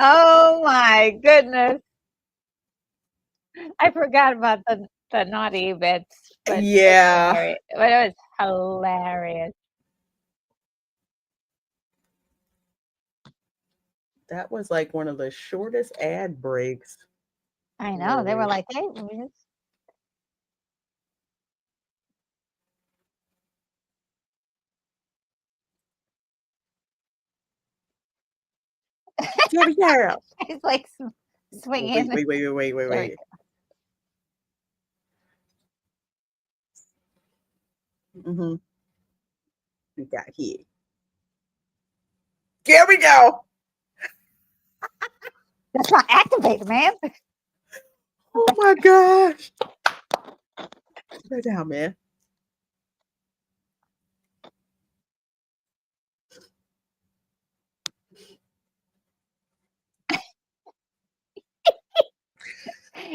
Oh my goodness. I forgot about the naughty bits, but Yeah. it was hilarious. That was like one of the shortest ad breaks. I know. They were Really. like, "Hey, we just Gabby girl. it's like Oh, swinging." There we wait. Mm-hmm. We got here. Here we go. That's not activated, man. Oh my gosh. Sit down, man.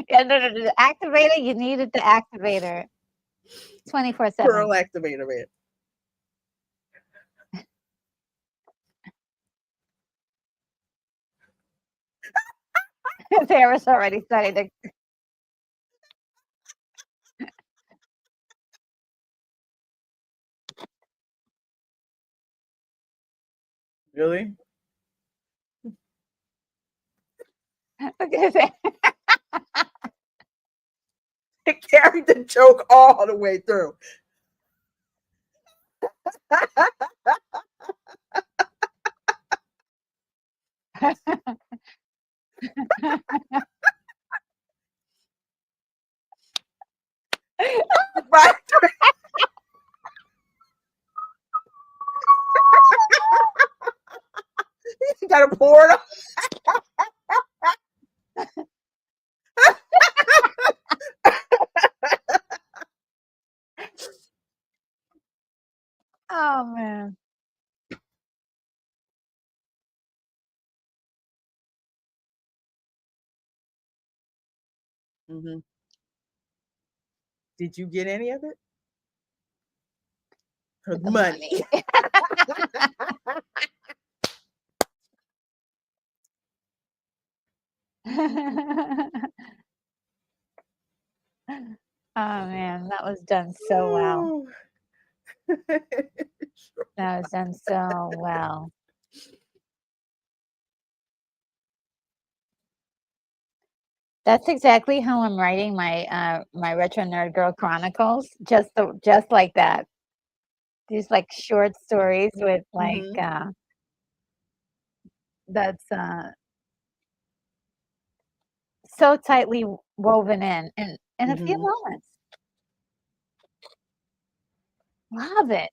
Yeah, no, the activator. You needed the activator. 24/7. Pearl activator, man. Sarah's already starting to. Really? Look at that. It carried the joke all the way through. Right. You gotta pour it on. Oh man. Mm-hmm. Did you get any of it? The Money. Oh man, that was done so well. That was done so well. That's exactly how I'm writing my my Retro Nerd Girl Chronicles. Just like that. These like short stories with like Mm-hmm. that's so tightly woven in a few Mm-hmm. moments. Love it.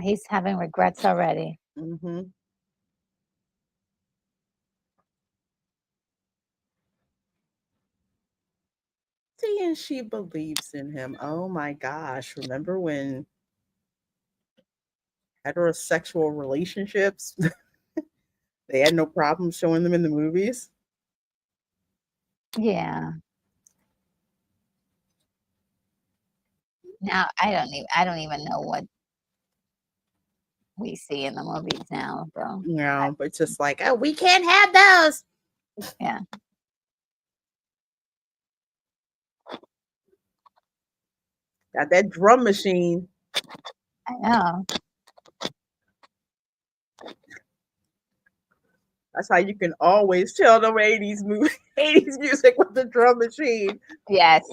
He's having regrets already. Mm-hmm. See, and she believes in him. Oh my gosh. Remember when heterosexual relationships, they had no problem showing them in the movies? Yeah. Now I don't even know what we see in the movies now, though. Yeah, but it's just like, oh, we can't have those. Yeah. Got that drum machine. I know. That's how you can always tell them 80s movie, 80s music with the drum machine. Yes.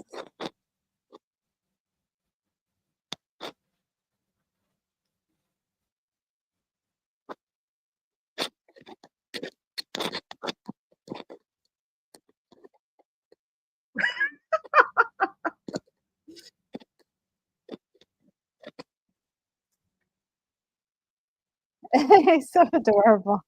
It's so adorable.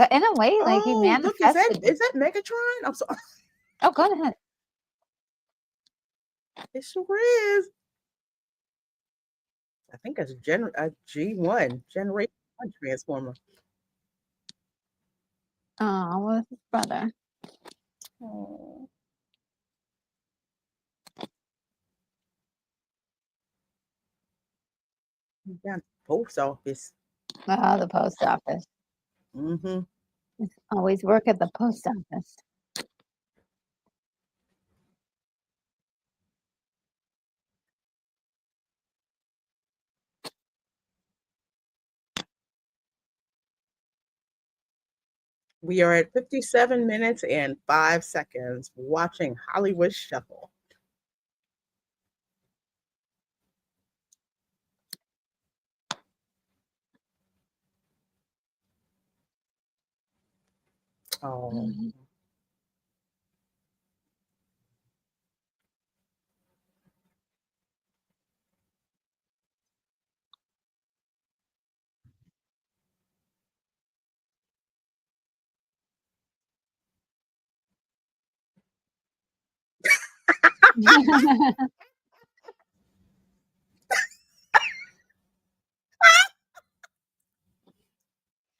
In a way, like he Oh, look, is manifested. that Megatron? I'm sorry. Oh, go ahead. It sure is. I think it's G1, Generation 1 Transformer. Oh, with his brother. Oh. Down at the post office. Oh, the post office. Mm-hmm. Always work at the post office. We are at 57 minutes and 5 seconds watching Hollywood Shuffle. Oh. Mhm.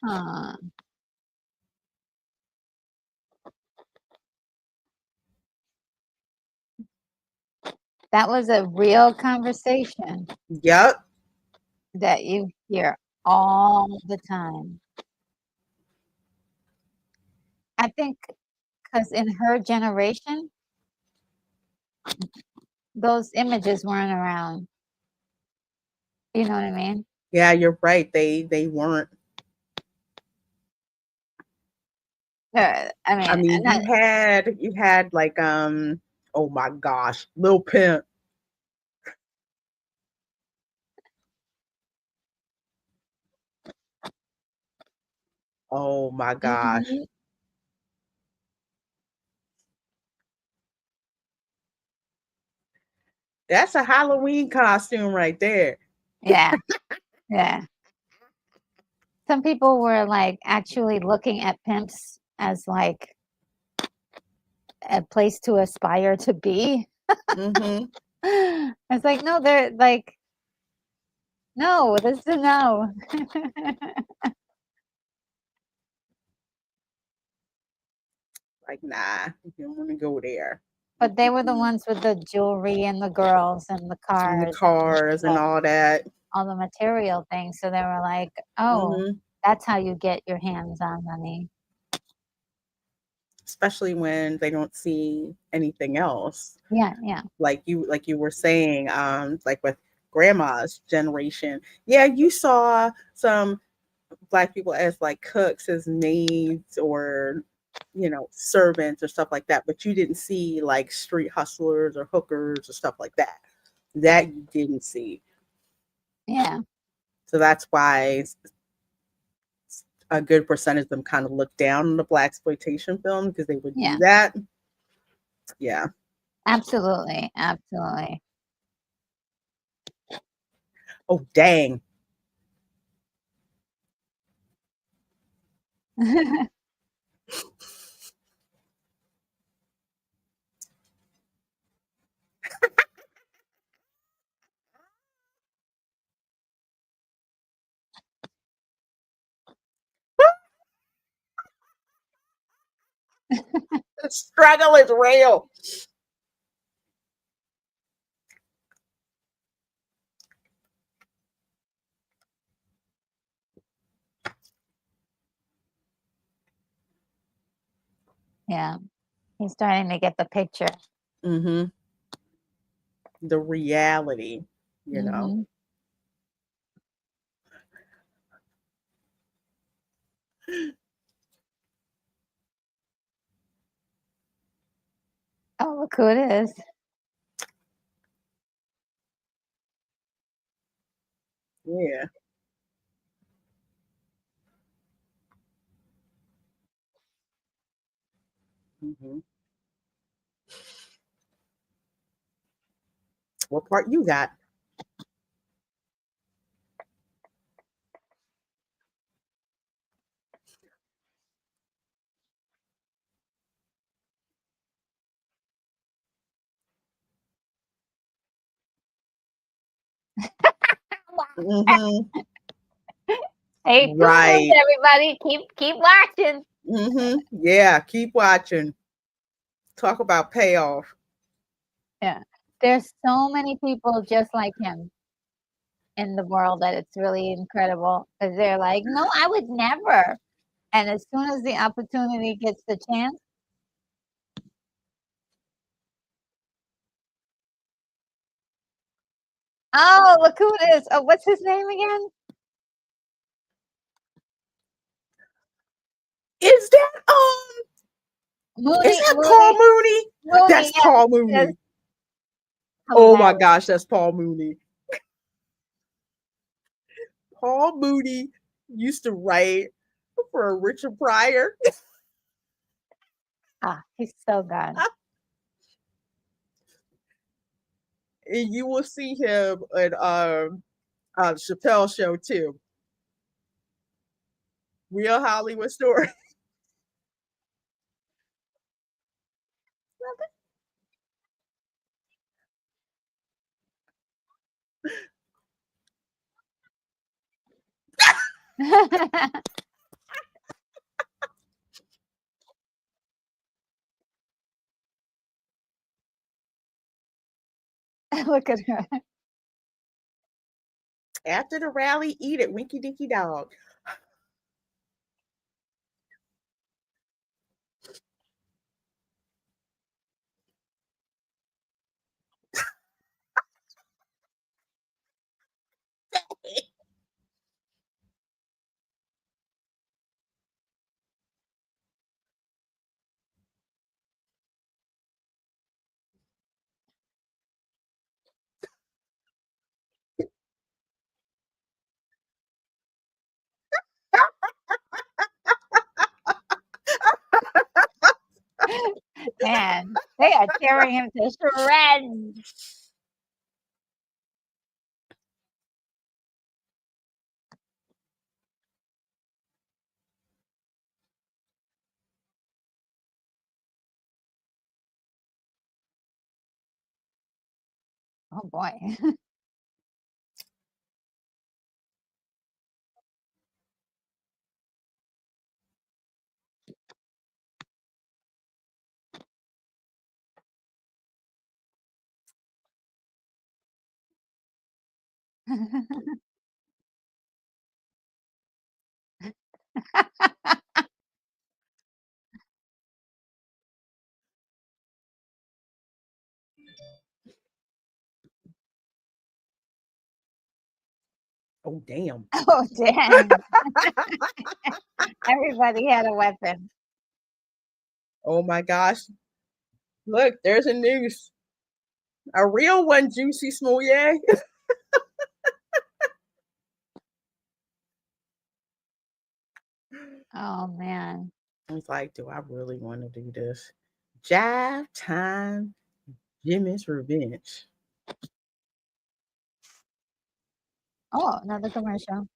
Aw, that was a real conversation Yep. that you hear all the time. I think because in her generation, those images weren't around. You know what I mean? Yeah, you're right. They weren't. I mean, I mean, and that, you had like oh my gosh, Lil Pimp. Oh my gosh. mhm. That's a Halloween costume right there. Yeah, yeah. Some people were like actually looking at pimps as like a place to aspire to be. Mm-hmm. It's like, no, they're like, no, this is no. Like, nah, you don't want to go there. But they were the ones with the jewelry and the girls and the And the cars and cars and all that. all the material things. So they were like, oh, Mm-hmm. that's how you get your hands on money. especially when they don't see anything else. Yeah, yeah, Like you were saying, like with grandma's generation. Yeah, you saw some Black people as like cooks, as maids, or servants or stuff like that, but you didn't see like street hustlers or hookers or stuff like that. That you didn't see. yeah, So that's why a good percentage of them kind of look down on the Black exploitation film, because they would do yeah. that. Yeah. Absolutely, absolutely. Oh dang. The struggle is real. Yeah, he's starting to get the picture. Mm-hmm. The reality, you know. Mhm. Oh, look who it is. Yeah. Mm-hmm. What part you got? Mm-hmm. Stay tuned, Right. everybody. Keep watching. Mm-hmm. Yeah, keep watching. Talk about payoff. Yeah. There's so many people just like him in the world that it's really incredible. Because 'cause they're like, "No, I would never." And as soon as the opportunity gets the chance. Oh, look who it is. Oh, what's his name again? Is Mooney that Paul Mooney Mooney? Mooney, That's yes, Paul yes. Mooney. Oh my Hilarious. gosh, that's Paul Mooney. Paul Mooney used to write for Richard Pryor. Ah, he's so good. And you will see him at Chappelle show too. Real Hollywood Story. Look at her. After the rally, eat it, Winky Dinky Dog. Man, they are tearing him to shreds. Oh boy. Oh, damn. Oh, dang. Everybody had a weapon. Oh my gosh. Look, there's a noose. A real one, Juicy Smouye. Oh, man. It's like, do I really want to do this? Jive time, Jimmy's revenge. Oh, another commercial.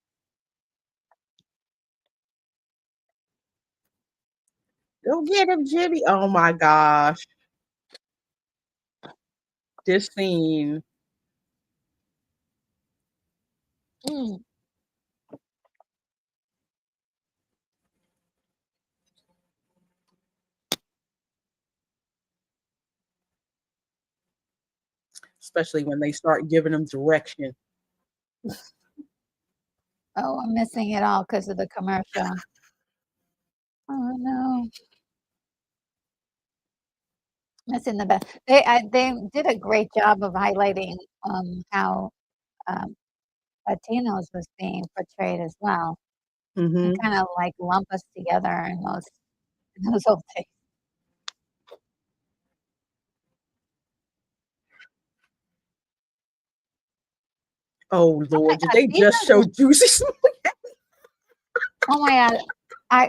Go get him, Jimmy. Oh my gosh. This scene. Mm. Especially when they start giving them direction. Oh, I'm missing it all because of the commercial. Oh, no. Missing the best. They did a great job of highlighting how Latinos was being portrayed as well, and Mm-hmm. kind of like lump us together in those old days. Oh Oh my Lord, did God, they these just are show the. Juicy Smouye? Oh my God.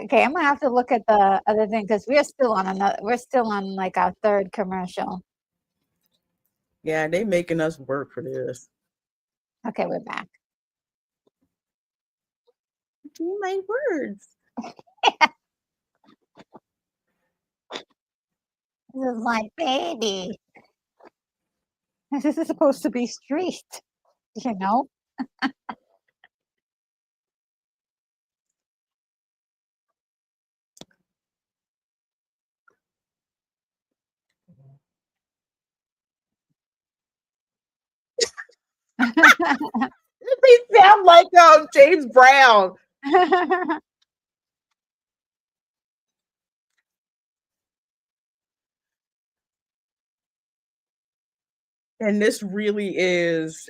Okay, I'm gonna have to look at the other thing because we're still on like our third commercial. Yeah, they making us work for this. Okay, we're back. Give me my words. This is my baby. This is supposed to be street, you know? They sound like James Brown. And this really is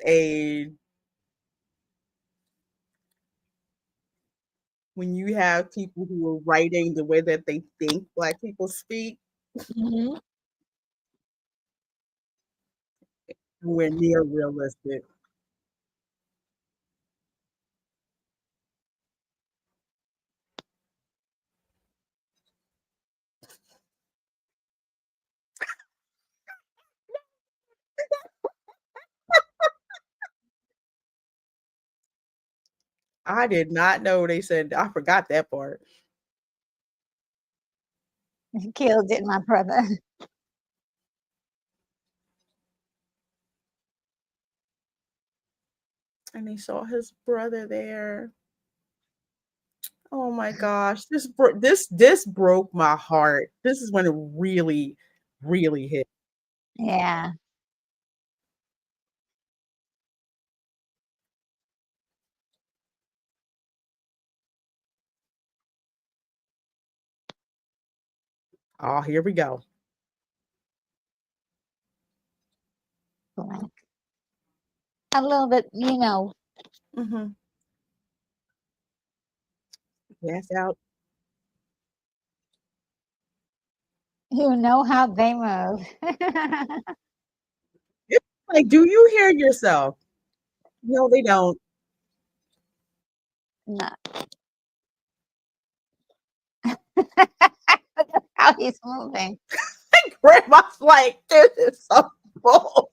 when you have people who are writing the way that they think Black people speak, Mhm. nowhere near realistic. I did not know they said, I forgot that part. Killed it, my brother. And they saw his brother there. Oh my gosh, this broke my heart. This is when it really, really hit. Yeah. Oh, here we go. Black. A little bit, you know. Mm-hmm. Pass out. You know how they move. It's like, do you hear yourself? No, they don't. No. How he's moving. Grandma's like, this is so bull.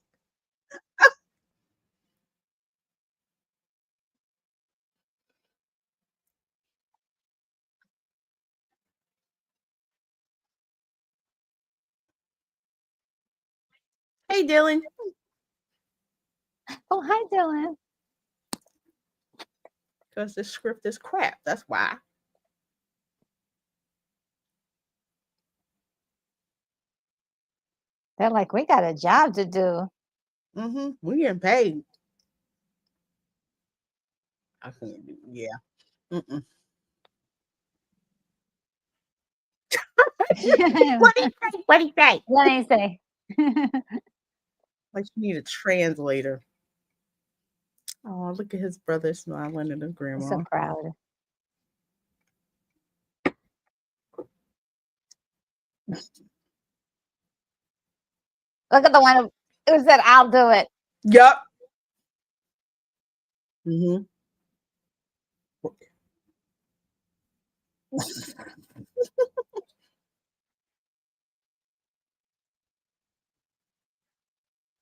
Hey, Dylan. Oh, hi, Dylan. Because this script is crap. That's why. They're like, we got a job to do. Mm-hmm. We getting paid. I can't do. Yeah. Mm-mm. What do you say? What do you say? What do you say? Like you need a translator. Oh, look at his brother smiling at his I'm grandma. so proud. Look at the one who said, "I'll do it." Yup. Mm-hmm.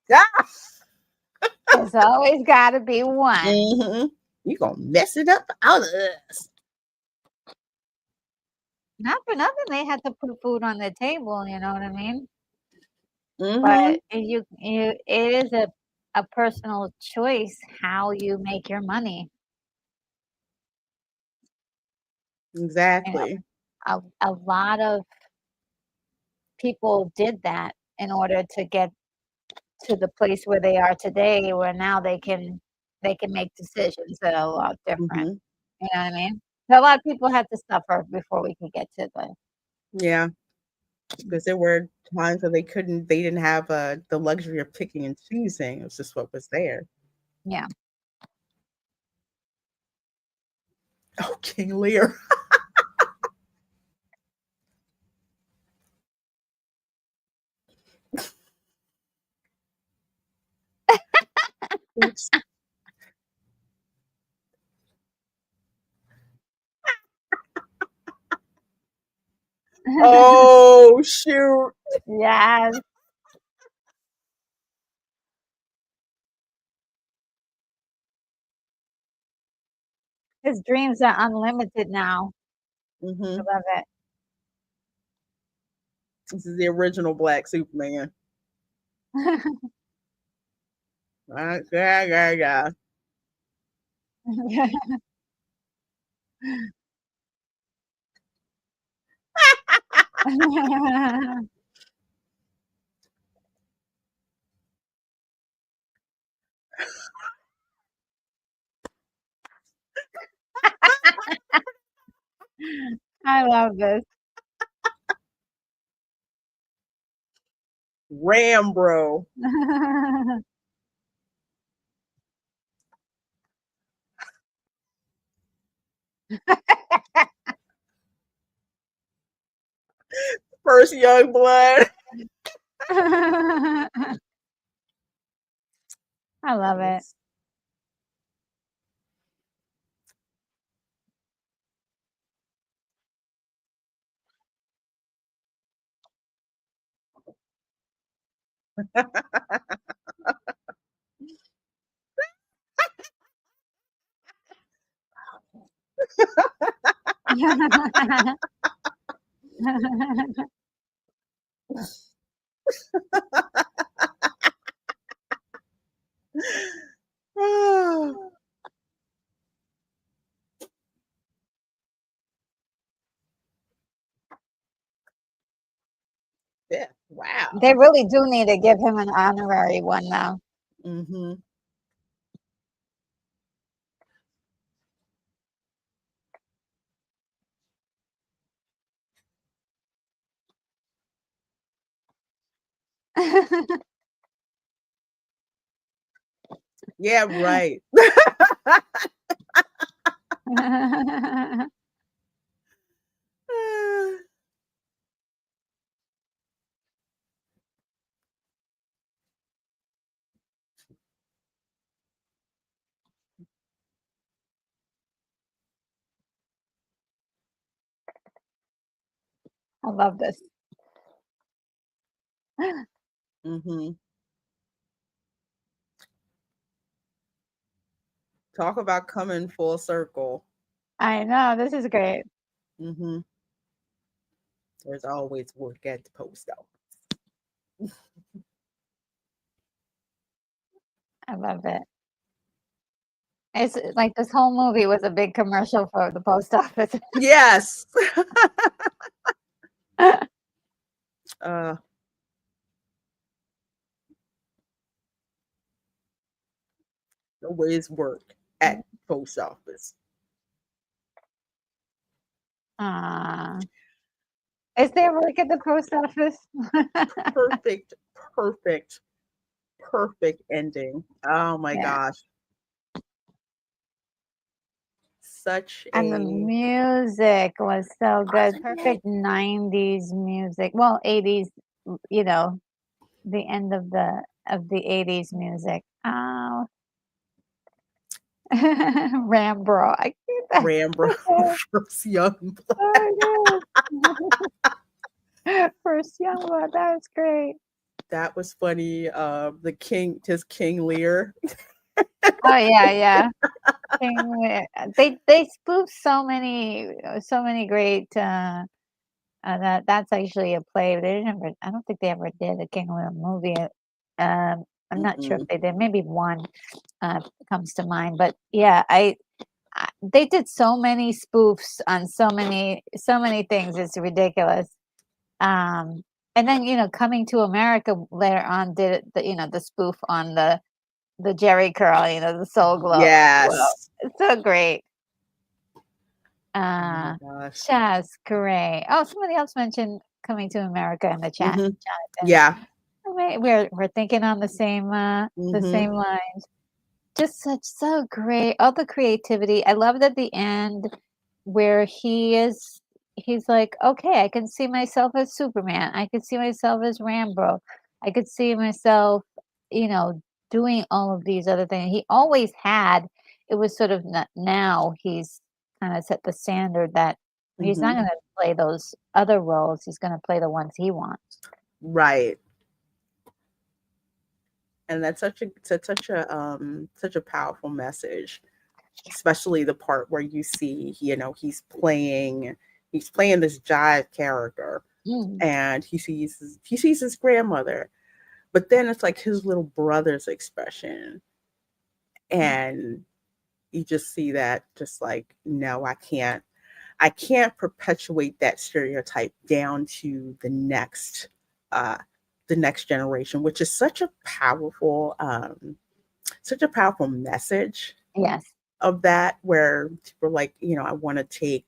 Yeah. There's always got to be one. Mm-hmm. You gonna mess it up out of us. Not for nothing, they had to put food on the table. You know what I mean? Mm-hmm. But it is a personal choice how you make your money. You know, Exactly. a lot of people did that in order to get to the place where they are today, where now they can make decisions that are a lot different. Mm-hmm. You know what I mean? So a lot of people had to suffer before we could get to the. Yeah. Because there were times where they didn't have the luxury of picking and choosing. It was just what was there. Yeah. Oh, King Lear. Oops. Oh, shoot. Yes. His dreams are unlimited now. I Mm-hmm. love it. This is the original Black Superman. Yeah. I love this. Rambro. First Young Blood. I love it. Oh, yeah. Wow. They really do need to give him an honorary one now. Mm-hmm. Yeah, right. I love this. Mm-hmm. Talk about coming full circle. I know, this is great. Mm-hmm. There's always work at the post office. I love it. It's like this whole movie was a big commercial for the post office. Yes. uh always work at post office. Is there work at the post office? Perfect, perfect, perfect ending. Oh my Yeah. gosh. Such And the a music was so good. Perfect 90s music. Well, 80s, you know, the end of the 80s music. Oh, Rambro. I can't. Rambro first young So good. First Youngblood. That was great. that was funny. The king, just King Lear. Oh yeah, yeah. They spoof so many great that's actually a play. They never I don't think they ever did a King Lear movie. I'm not sure if Mm-mm. they did. Maybe one comes to mind, but yeah, they did so many spoofs on so many things. It's ridiculous. Um, and then Coming to America later on did the spoof on the Jerry curl, the Soul Glow. Well, Yes. it's so great. Oh my Uh, gosh. Chaz Gray. Oh, somebody else mentioned Coming to America in the chat, Hmm. Jonathan. Yeah. We're thinking on the Hmm. same lines. Just so great. All the creativity. I loved at the end where he's like, okay, I can see myself as Superman. I could see myself as Rambo. I could see myself, you know, doing all of these other things. He always had, it was sort of now he's kind of set the standard that he's Hmm. not going to play those other roles. He's going to play the ones he wants. Right. And that's such a powerful message, especially the part where you see, he's playing this jive character, Mm. and he sees his grandmother, but then it's like his little brother's expression, and you just see that, just like, no, I can't perpetuate that stereotype down to uh the next generation, which is such a powerful message Yes. of that, where people are like, I want to take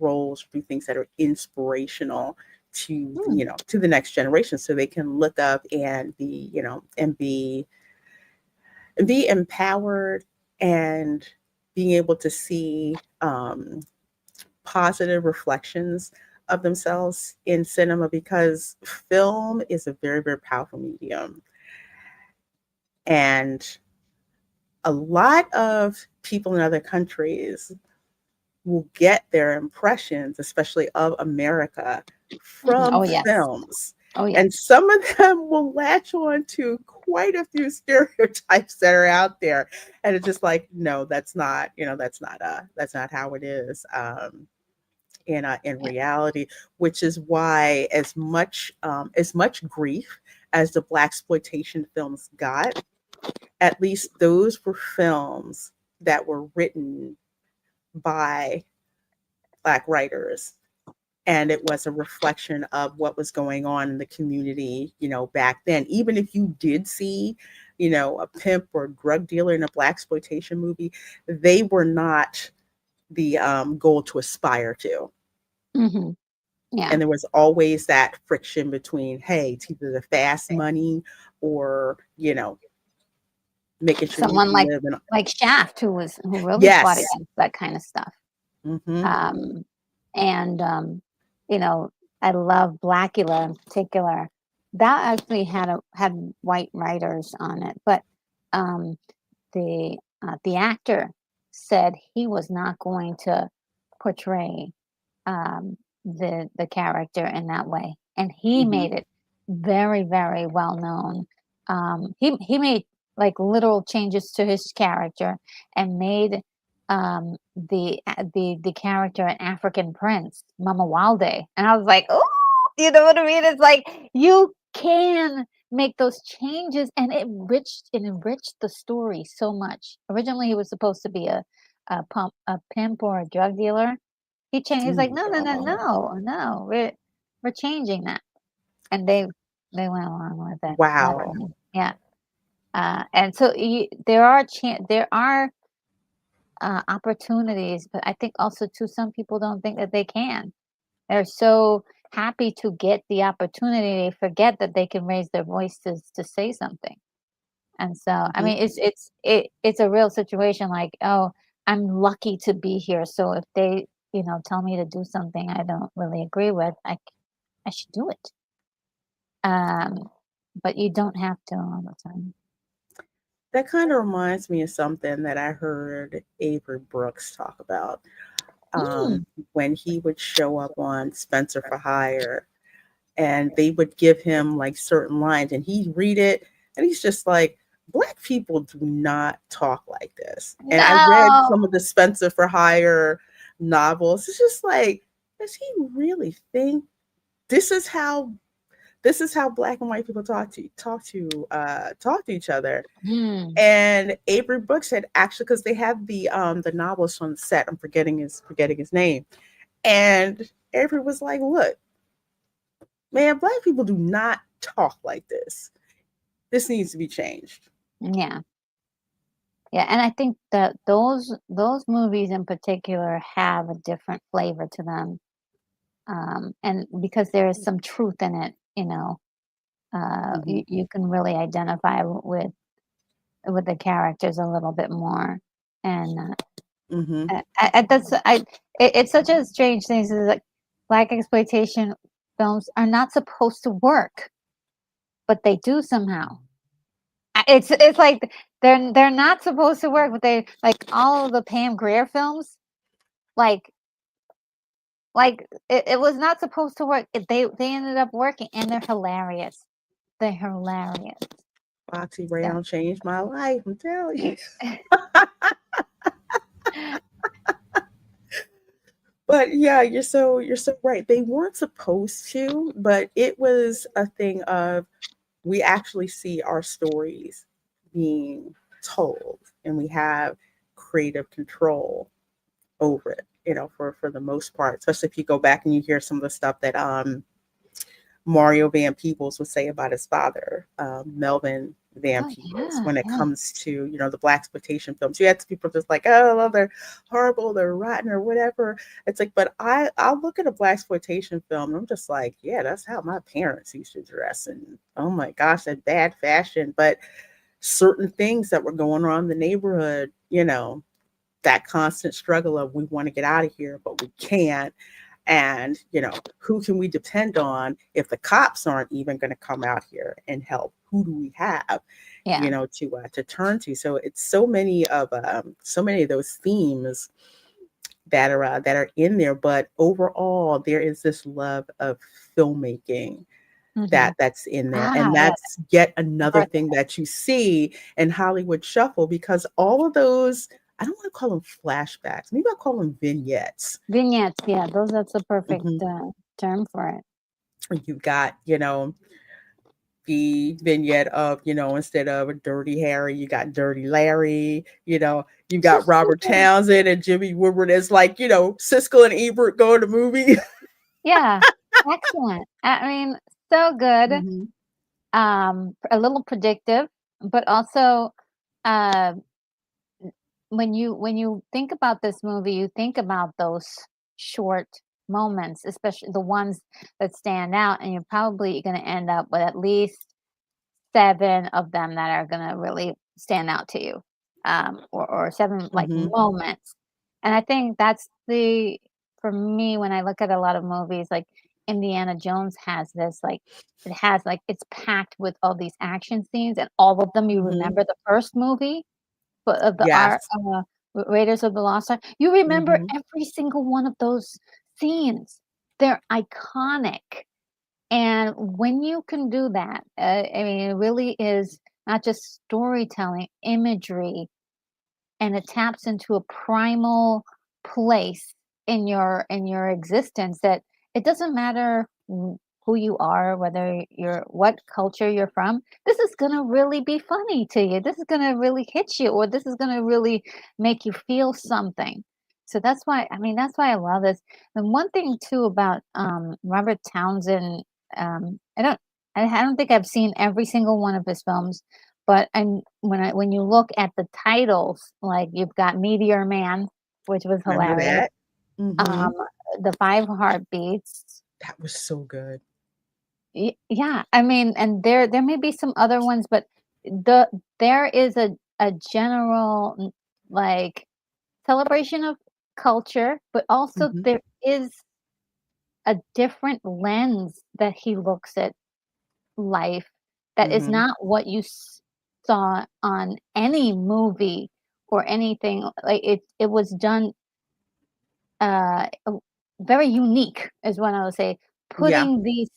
roles, do things that are inspirational to Mm. to the next generation, so they can look up and be empowered, and being able to see positive reflections of themselves in cinema, because film is a very, very powerful medium. And a lot of people in other countries will get their impressions, especially of America, Mhm. from Oh, yes. films. Oh, yes. And some of them will latch on to quite a few stereotypes that are out there. And it's just like, no, that's not how it is. In Yeah. reality, which is why, as much grief as the black exploitation films got, at least those were films that were written by black writers, and it was a reflection of what was going on in the community, back then. Even if you did see, a pimp or drug dealer in a black exploitation movie, they were not the goal to aspire to. Hmm. Yeah. And there was always that friction between, hey, it's either the fast money, or making sure you Someone can like live in. Shaft who really fought Yes. against that kind of stuff. Hmm. Um, and you know, I love Blackula in particular. That actually had white writers on it, but um, the actor said he was not going to portray the character in that way, and he Hmm. made it very very well known. He made like literal changes to his character and made the character an African prince, Mama Walde, and I was like, oh, you know what I mean? It's like you can make those changes, and it enriched the story so much. Originally, he was supposed to be a pimp or a drug dealer. He changed. He's Oh like, my no, no, no, God. no, no. We're changing that, and they went along with it Wow. gladly. Yeah. And so there are opportunities, but I think also too some people don't think that they can. They're so happy to get the opportunity, they forget that they can raise their voices to say something. And so, I Mhm. mean, it's a real situation. Like, oh, I'm lucky to be here. So if they, tell me to do something I don't really agree with, I should do it. But you don't have to all the time. That kind of reminds me of something that I heard Avery Brooks talk about Mm. when he would show up on Spencer for Hire, and they would give him like certain lines, and he'd read it, and he's just like, Black people do not talk like this. And I read No. some of the Spencer for Hire novels. It's just like, does he really think this is how Black and white people talk to each other? Mm. And Avery Brooks had actually, because they had the novelist on the set. I'm forgetting his name. And Avery was like, "Look, man, Black people do not talk like this. This needs to be changed." Yeah. Yeah, and I think that those movies in particular have a different flavor to them, and because there is some truth in it, Hmm. you can really identify with the characters a little bit more, and Hmm. it's such a strange thing. Is like Black exploitation films are not supposed to work, but they do somehow. It's like they're not supposed to work, but they like all of the Pam Grier films, like it was not supposed to work. They ended up working, and they're hilarious. They're hilarious. Foxy So, Brown changed my life. I'm telling you. But yeah, you're so right. They weren't supposed to, but it was a thing of, we actually see our stories being told, and we have creative control over it, for the most part. Especially if you go back and you hear some of the stuff that Mario Van Peebles would say about his father, Melvin Van oh Peebles, yeah, when it yeah, comes to, the black exploitation films. You had people just like, oh, well, they're horrible, they're rotten, or whatever. It's like, but I'll look at a black exploitation film, and I'm just like, yeah, that's how my parents used to dress, and oh my gosh, that bad fashion. But certain things that were going on in the neighborhood, that constant struggle of, we want to get out of here, but we can't. And, who can we depend on if the cops aren't even going to come out here and help? Who do we have, yeah. to turn to? So it's so many of those themes that are in there. But overall, there is this love of filmmaking Hmm. that's in there, Ah, and yeah. that's yet another Birth thing that you see in Hollywood Shuffle, because all of those, I don't want to call them flashbacks, maybe I'll call them vignettes. vignettes. Yeah, that's a perfect Hmm. term for it. You've got, the vignette of, instead of a Dirty Harry, you got Dirty Larry, you got Robert Townsend and Jimmy Woodward as, like, Siskel and Ebert going to movie. Yeah, excellent. I mean, so good. Hmm. A little predictive, but also, uh, when you think about this movie, you think about those short moments, especially the ones that stand out, and you're probably going to end up with at least 7 of them that are going to really stand out to you, or 7 like Hmm. moments. And I think that's the for me when I look at a lot of movies, like Indiana Jones has this like it has like it's packed with all these action scenes, and all of them you Hmm. remember the first movie, but of the our Yes. Raiders of the Lost Ark, you remember Hmm. every single one of those scenes. They're iconic. And when you can do that, I mean, it really is not just storytelling, imagery, and it taps into a primal place in your existence that it doesn't matter who you are, whether you're what culture you're from. This is gonna really be funny to you. This is gonna really hit you, or this is gonna really make you feel something. So that's why I love this. And one thing too about Robert Townsend, um, I don't I don't think I've seen every single one of his films, but and when you look at the titles, like you've got Meteor Man, which was Remember hilarious, that? Hmm. um, The Five Heartbeats. That was so good. Yeah, I mean, and there may be some other ones, but there is a general like celebration of culture, but also Mhm, there is a different lens that he looks at life that is mhm. not what you saw on any movie or anything. Like it was done very unique is what I would say. Yeah, Putting these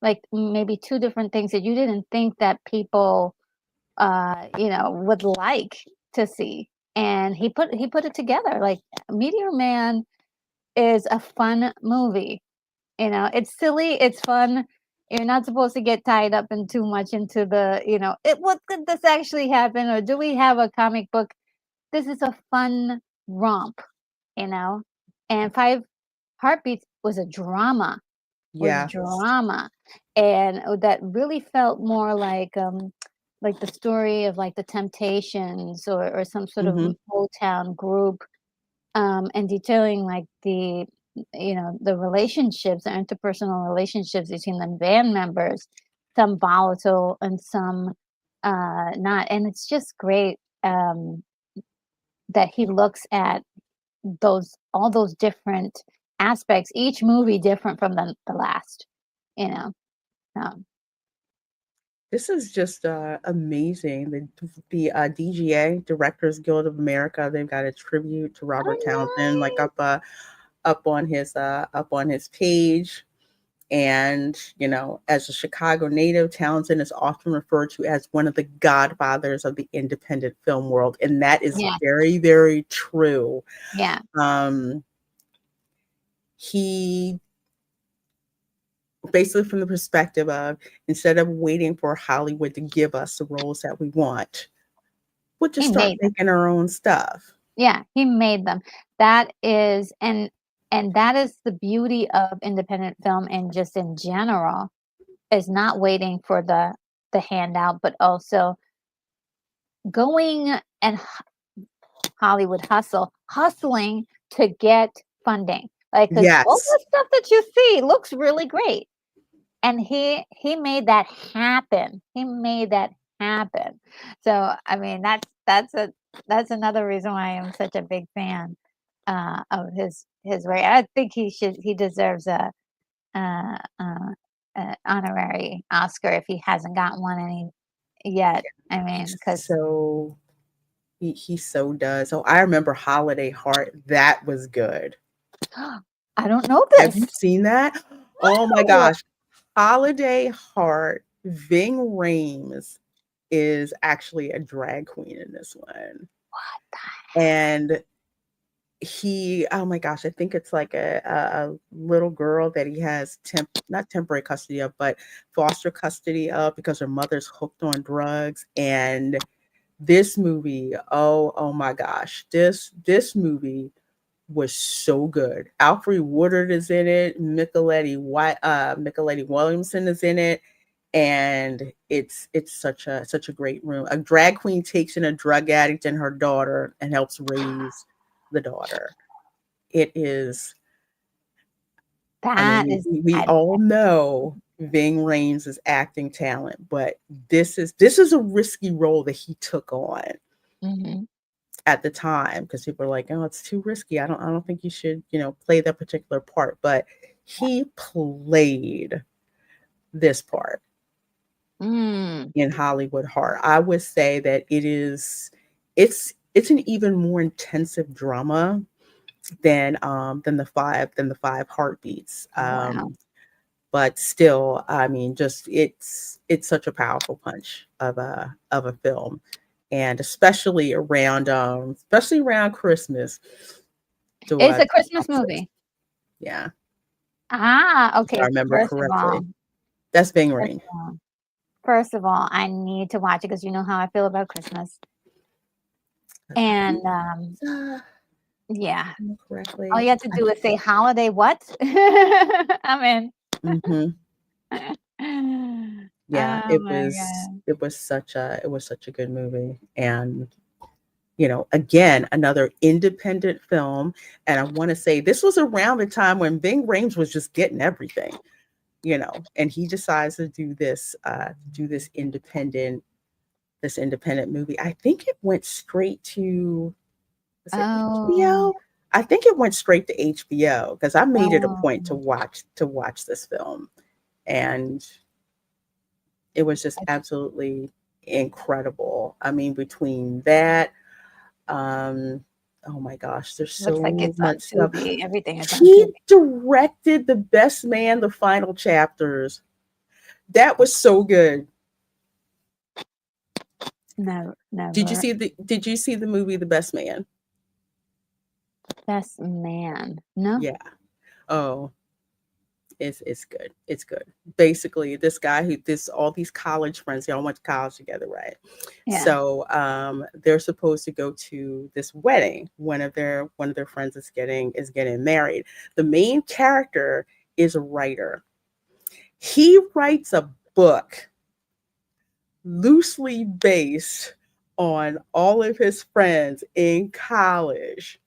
like maybe two different things that you didn't think that people would like to see. And he put it together. Like Meteor Man is a fun movie. It's silly, it's fun. You're not supposed to get tied up in too much into what could this actually happen, or do we have a comic book? This is a fun romp, you know. And Five Heartbeats was yeah. drama, and that really felt more like the story of like the Temptations or some sort of Mhm. Motown group, and detailing like the relationships, the interpersonal relationships between the band members, some volatile and some not, and it's just great that he looks at all those different aspects, each movie different from the last, you know. Um, This is just amazing. The DGA, Directors Guild of America, they've got a tribute to Robert Townsend, like oh, up on his page. And as a Chicago native, Townsend is often referred to as one of the godfathers of the independent film world, and that is yeah, very, very true. yeah. Um, he basically, from the perspective of, instead of waiting for Hollywood to give us the roles that we want, we'll just He start made them. making our own stuff. Yeah, he made them. That is and that is the beauty of independent film and just in general, is not waiting for the handout, but also going and Hollywood hustling to get funding. Like, because all Yes. the stuff that you see looks really great. And he made that happen. He made that happen. So, I mean, that's another reason why I'm such a big fan, of his work. I think he deserves a honorary Oscar if he hasn't gotten one any yet. I mean, because So he so does. Oh, I remember Holiday Heart. That was good. I don't know Have you this. seen that? Oh my No! gosh. Holiday Heart, Ving Rhames is actually a drag queen in this one. What the And oh my gosh, I think it's like a little girl that he has not temporary custody of, but foster custody of, because her mother's hooked on drugs. And this movie, oh my gosh, this movie was so good. Alfre Woodard is in it. Micheletti Williamson is in it, and it's such a great room. A drag queen takes in a drug addict and her daughter and helps raise the daughter. It is. I that mean, is we all know Ving Rhames' acting talent, but this is a risky role that he took on mhm. at the time, because people are like, "Oh, it's too risky. I don't think you should, play that particular part." But he played this part Mm, in Hollywood Heart. I would say that it's an even more intensive drama than the five heartbeats. wow. But still, I mean, just it's such a powerful punch of a film, and especially around Christmas. It's a To Christmas watch this. movie. Yeah, Ah, if I okay, remember correctly. all That's Bing first Ring. of all first of all, I need to watch it because you know how I feel about Christmas. I And, think yeah, all correctly. you have to do is say, "Holiday what?" I'm in. Hmm. Yeah, Oh my god. it was such a good movie. And again, another independent film. And I want to say this was around the time when Bing Rames was just getting everything, and he decides to do this independent this independent movie. I think it went straight to, was it Oh, HBO? I think it went straight to HBO because I made it a oh, point to watch this film, and it was just absolutely incredible. I mean, between that, um, oh my gosh, there's looks like so it's on much stuff. Tubi. Everything is on He Tubi. directed The Best Man, the final chapters. That was so good. Never, Did you never. see the movie The Best Man? Best man. No. Yeah. Oh, it's good. It's good. Basically, this guy who this all these college friends, they all went to college together, right? Yeah. So they're supposed to go to this wedding. One of their friends is getting married. The main character is a writer. He writes a book loosely based on all of his friends in college.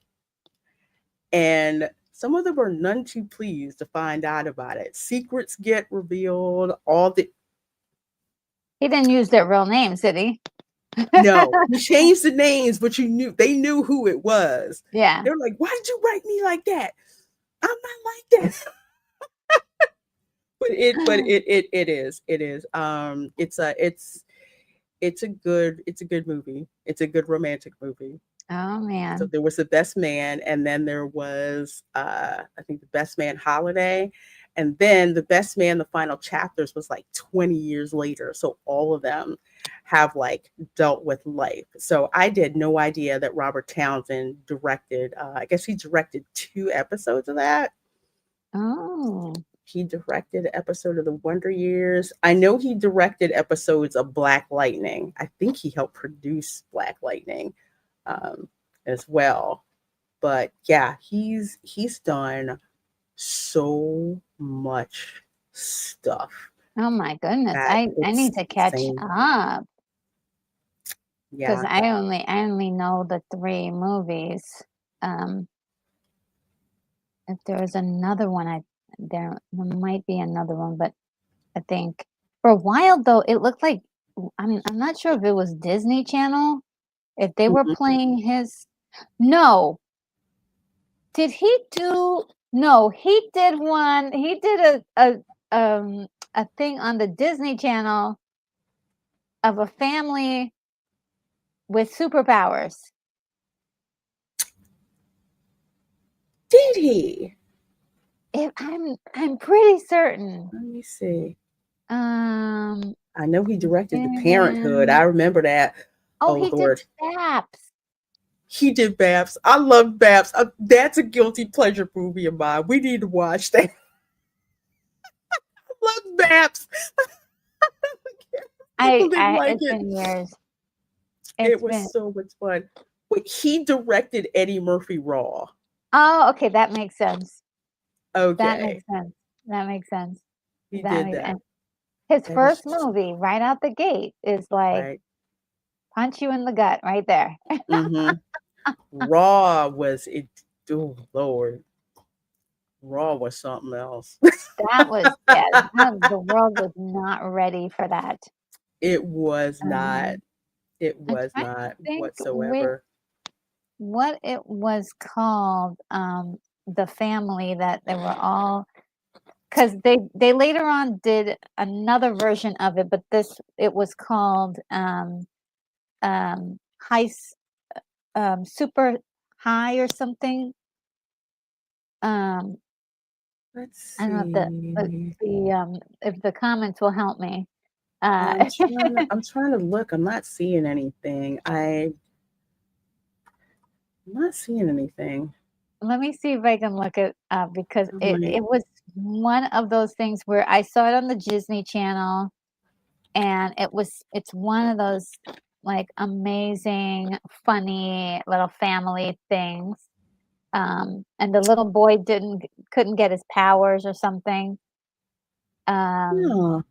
And some of them are none too pleased to find out about it. Secrets get revealed, all the He didn't use their real names, did he? no, he changed the names, but they knew who it was. Yeah. They're like, why did you write me like that? I'm not like that. It is. It's a good movie. It's a good romantic movie. Oh So man. there was The Best Man, and then there was I think The Best Man Holiday, and then The Best Man, the final chapters was like 20 years later. So all of them have like dealt with life. So I did no idea that Robert Townsend directed. I guess he directed 2 episodes of that. Oh. He directed an episode of The Wonder Years. I know he directed episodes of Black Lightning. I think he helped produce Black Lightning um, as well. But yeah, he's done so much stuff Oh my goodness. that I it's need to catch insane. up because Yeah. I only know the 3 movies. Um, if there was another one, there might be another one, but I think for a while though, it looked like I'm not sure if it was Disney Channel, if they were Mhm. playing his. No, did he do? No, he did one. He did a thing on the Disney Channel of a family with superpowers. Did he? I'm pretty certain. Let me see. Um, I know he directed The Parenthood. I and remember that. oh, Oh he did Lord. Snaps. He did Babs. I love Babs. That's a guilty pleasure movie of mine. We need to watch that. I love Babs. People didn't like It's it. been years. It It's was been. so much fun. Wait, he directed Eddie Murphy Raw. Oh, okay, that makes sense. That Okay, makes sense. That makes sense. he That did makes that. and his That is first movie right out the gate is like right. punch you in the gut right there. Mm-hmm. Raw was it. Oh Lord, Raw was something else. That was yeah, the world was not ready for that. It was not. Um, It I'm was trying to not think with whatsoever. what it was called, the family that they were all because they later on did another version of it, but this it was called high super high or something. Um, Let's I don't know see. if the comments will help me. I'm Uh, trying to. I'm trying to look. I'm not seeing anything. I'm not seeing anything. let me see if I can look it up because I'm like, it was one of those things where I saw it on the Disney Channel and it's one of those like amazing, funny little family things. And the little boy couldn't get his powers or something. Um,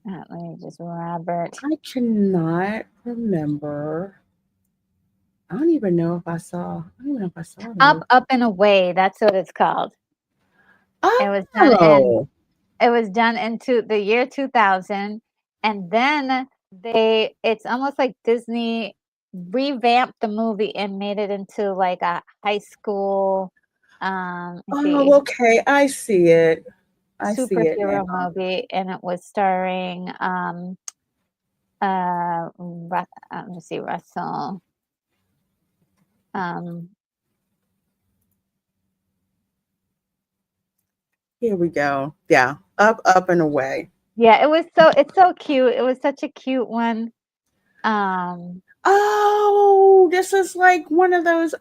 no, let me just Robert. I cannot remember. I don't even know if I saw. I don't even know if I saw the movie. Up and Away, that's what it's called. It was done in Oh, it was done into the year 2000, and then it's almost like Disney revamped the movie and made it into like a high school, let's see, Oh, okay. I see it. I see it superhero now. movie, and it was starring let me see, Russell. Um, Here we go. Yeah. Up, up and away. yeah, it's so cute. It was such a cute one. Um, Oh, this is like one of those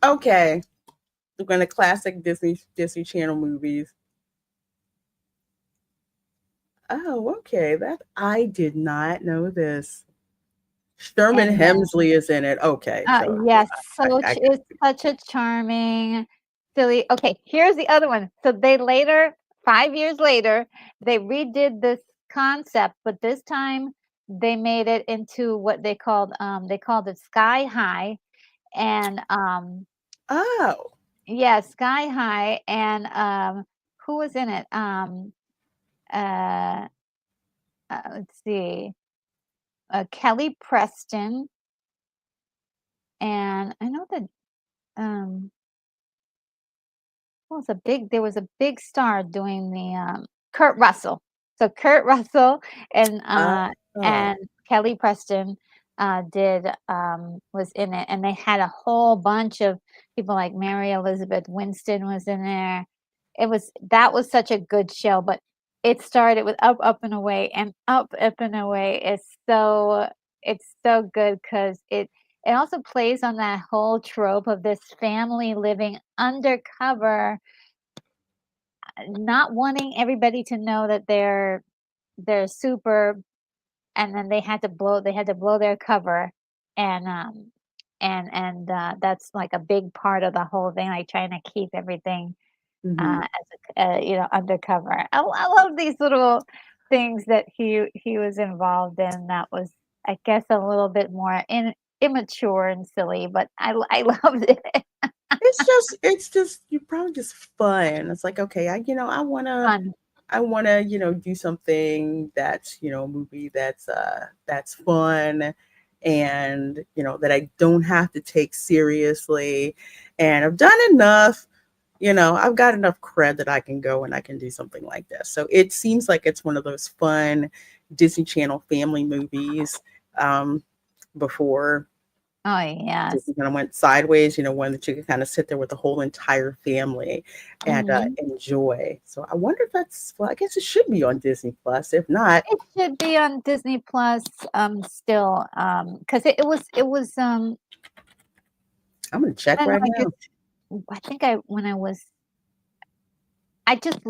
okay. We're gonna classic Disney Channel movies. Oh, okay. That I did not know this. Sherman and Hemsley is in it. Okay, so yes, I it's such a charming, silly. Okay, here's the other one. So they later, 5 years later, they redid this concept, but this time they made it into what they called it Sky High, and oh. yeah, Sky High, and who was in it? Uh, let's see, Kelly Preston, and I know that um well, there was a big star doing the, Kurt Russell. So Kurt Russell and, Oh. Kelly Preston, was in it, and they had a whole bunch of people like Mary Elizabeth Winston was in there. That was such a good show, but it started with Up, Up and Away, and Up and Away is it's so good because it also plays on that whole trope of this family living undercover, not wanting everybody to know that they're super, and then they had to blow their cover, and that's like a big part of the whole thing, like trying to keep everything Mhm. as undercover. I love these little things that he was involved in. That was, I guess, a little bit more immature and silly, but I loved it. It's just you're probably just fun. It's like, okay, Fun. I wanna, do something that's, a movie that's fun and that I don't have to take seriously. And I've done enough, I've got enough cred that I can go and I can do something like this. So it seems like it's one of those fun Disney Channel family movies before Oh yes. Disney kind of went sideways, one that you could kind of sit there with the whole entire family and Mhm. enjoy. So I wonder if well, I guess it should be on Disney Plus. If not, It should be on Disney Plus, still, because it was, I'm gonna check I don't know, right now. I think I when I was I just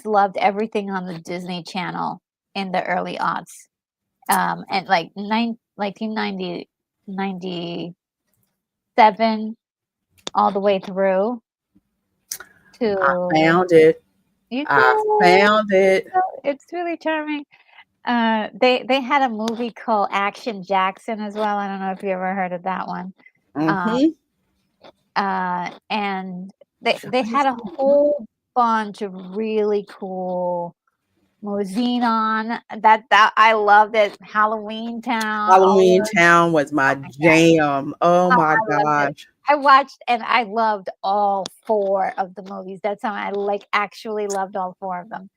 loved everything on the Disney Channel in the early aughts, and like 1997 all the way through I to found it. you I did. found it. It's really charming. They had a movie called Action Jackson as well. I don't know if you ever heard of that one. Um, Mm-hmm. and they had a Jackson. whole bunch of really cool Xenon. That I loved it. Halloween Town. All Halloween those. Town was Oh my my god. jam. Oh Oh, my I loved it. gosh. I watched and I loved all four of the movies. That's how I like actually loved all four of them.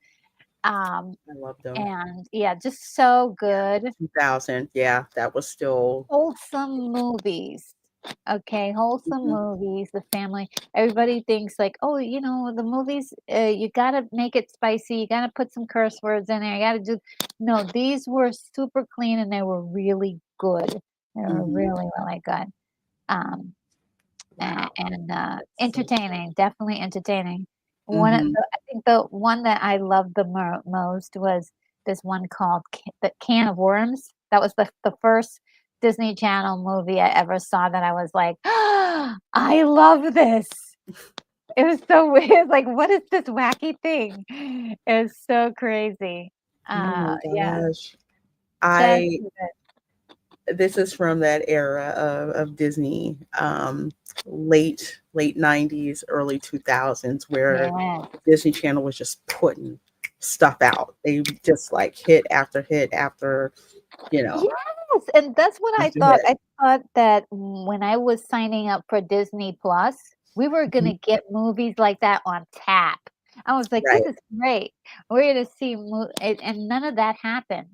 Um, I love them. and yeah, just so Yeah. good. 2000. Yeah, that was still. Wholesome movies. Okay, wholesome Mhm. movies, the family. Everybody thinks like, "Oh, the movies, you gotta make it spicy, you gotta put some curse words in there, you gotta do." No, these were super clean and they were really good. They were Mhm. really, really good. Um, Wow. and That's so cool. entertaining, definitely entertaining. Mhm. I think the one that I loved the most was this one called the Can of Worms. That was the first Disney Channel movie I ever saw that I was like, I love this. It was so weird. Like, what is this wacky thing? It was so crazy. Oh my Yeah, gosh. just I This is from that era of Disney, late 90s, early 2000s, where yeah. Disney Channel was just putting stuff out. They just like hit after hit after, you know, Yes, and that's what I after thought. hit. I thought that when I was signing up for Disney Plus, we were Mhm. gonna get movies like that on tap. I was like, "This Right. is great. We're gonna see," and none of that happened.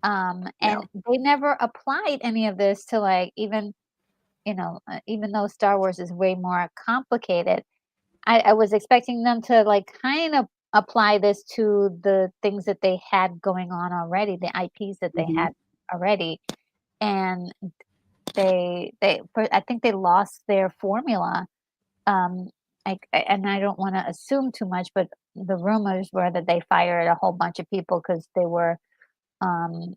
And No. they never applied any of this to like even even though Star Wars is way more complicated, I was expecting them to like kind of apply this to the things that they had going on already, the IPs that they Mhm. had already, and I think they lost their formula. Um, and I don't want to assume too much, but the rumors were that they fired a whole bunch of people because they were um,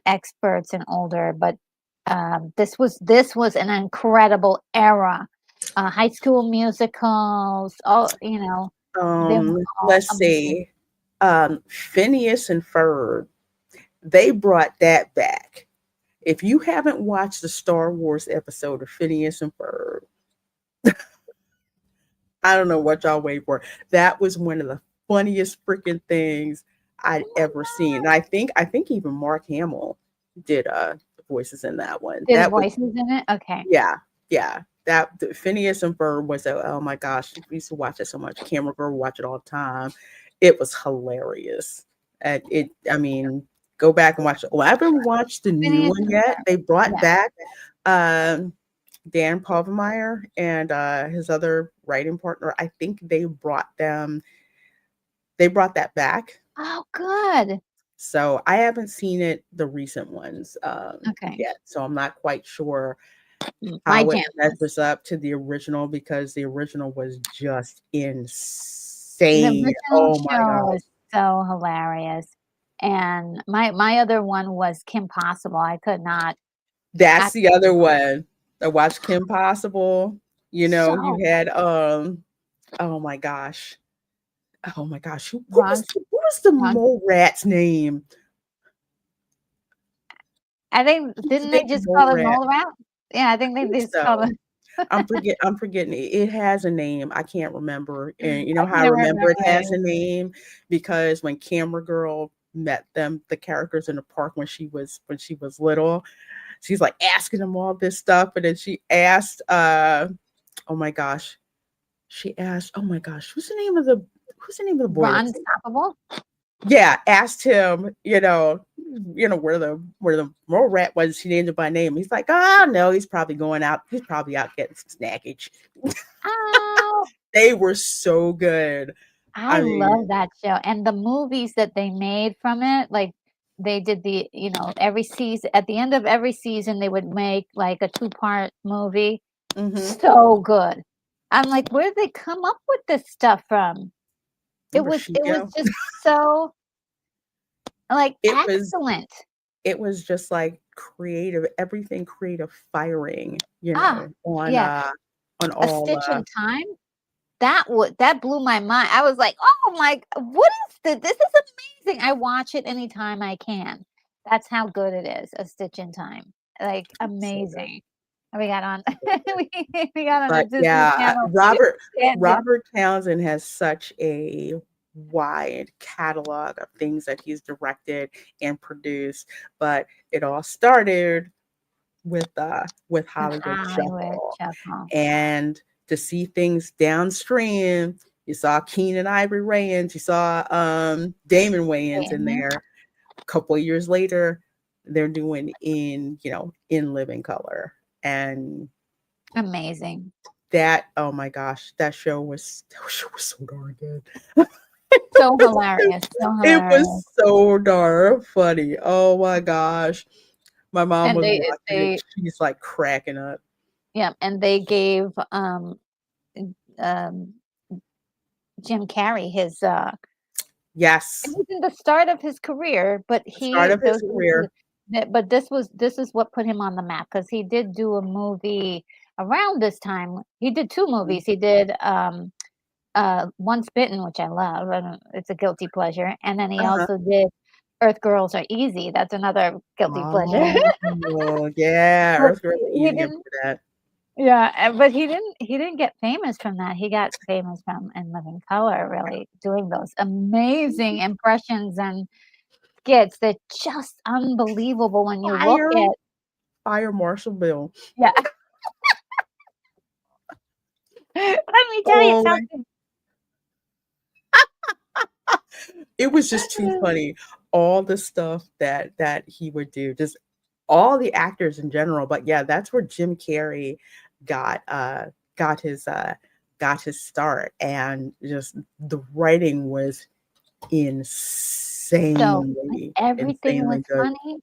experts and older. But this was an incredible era. High School Musicals, all they were all Let's amazing. see. Phineas and Ferb, they brought that back. If you haven't watched the Star Wars episode of Phineas and Ferb, I don't know what y'all wait for. That was one of the funniest freaking things I'd ever seen. And I think even Mark Hamill did the voices in that one. Did That was voices in it? Okay. yeah, yeah. That Phineas and Ferb was oh my gosh, we used to watch it so much. Camera girl would watch it all the time. It was hilarious. And I mean, go back and watch it. Well, I haven't watched the new Phineas one and yet. Ferb. They brought Yeah. back um Dan Povenmire and his other writing partner. I think they brought that back. Oh, good. So I haven't seen it, the recent ones, Okay. yet. So I'm not quite sure My how it jam was. measures up to the original because the original was just The insane. original Oh my show gosh. was so hilarious, and my other one was Kim Possible. I could not. I That's the other couldn't one. I watched Kim Possible. You know, you so had oh my gosh. Oh my gosh. Ron What was the Ron mole rat's name? I think He was a didn't big they just mole call it rat. mole rat? Yeah, I I think think they just called so. it. I'm forgetting it. It has a name. I can't remember. And you I know how I can't remember remember it has it. a name? Because when Camera Girl met them, the characters in the park when she was little, she's like asking them all this stuff. And then she asked, oh my gosh. She asked, oh my gosh, who's the name of the boy Ron that's Stoppable? yeah, asked him, where the mole rat was. She named him by name. He's like, oh no, he's probably going out. He's probably out getting some snackage. Oh, They were so good. I I mean, love that show, and the movies that they made from it, like, they did every season at the end of every season, they would make, like, a two-part movie. mhm. So good. I'm like, "Where did they come up with this stuff from?" It It was was it was Chico. just so, like, It was excellent. it was just like creative, everything creative firing, Ah, yeah. on A all Stitch in Time? That blew my mind. I was like, "Oh my what is this? This is amazing." I watch it anytime I can. That's how good it is, A Stitch in Time. Like, so good. amazing. We got on we we got on a But Disney yeah, Channel tangent. Robert Townsend has such a wide catalog of things that he's directed and produced, but it all started with The Hollywood Hollywood Shuffle. Shuffle. And to see things downstream, you saw Keenan Ivory Wayans, you saw Damon Wayans in Mhm. there. A couple of years later, they're doing in living color. And Amazing. oh my gosh, that show was so darn good. So hilarious, so It hilarious. was so darn funny. Oh my gosh. My mom And was they watching it. they She's like cracking up. yeah, and they gave, um, Jim Carrey it Yes. was in the start of his career, but The start he of his career. but this is what put him on the map because he did do a movie around this time. He did 2 Mhm. movies. He did, Once Bitten, which I love, and it's a guilty pleasure, and then he Uh-huh. also did Earth Girls Are Easy. That's another guilty pleasure. Oh, yeah. But Earth Girls Are he Easy. I didn't remember that. Yeah, but he didn't get famous from that. He got famous from In Living Color, really doing those amazing impressions and skits. They're just unbelievable when you look Fire, at. fire Marshall Bill. Yeah. Let me tell you Oh my, something. it was just too funny. All the stuff that he would do, just all the actors in general. But yeah, that's where Jim Carrey got got his uh got his start, and just the writing was So, everything was insanely good. funny,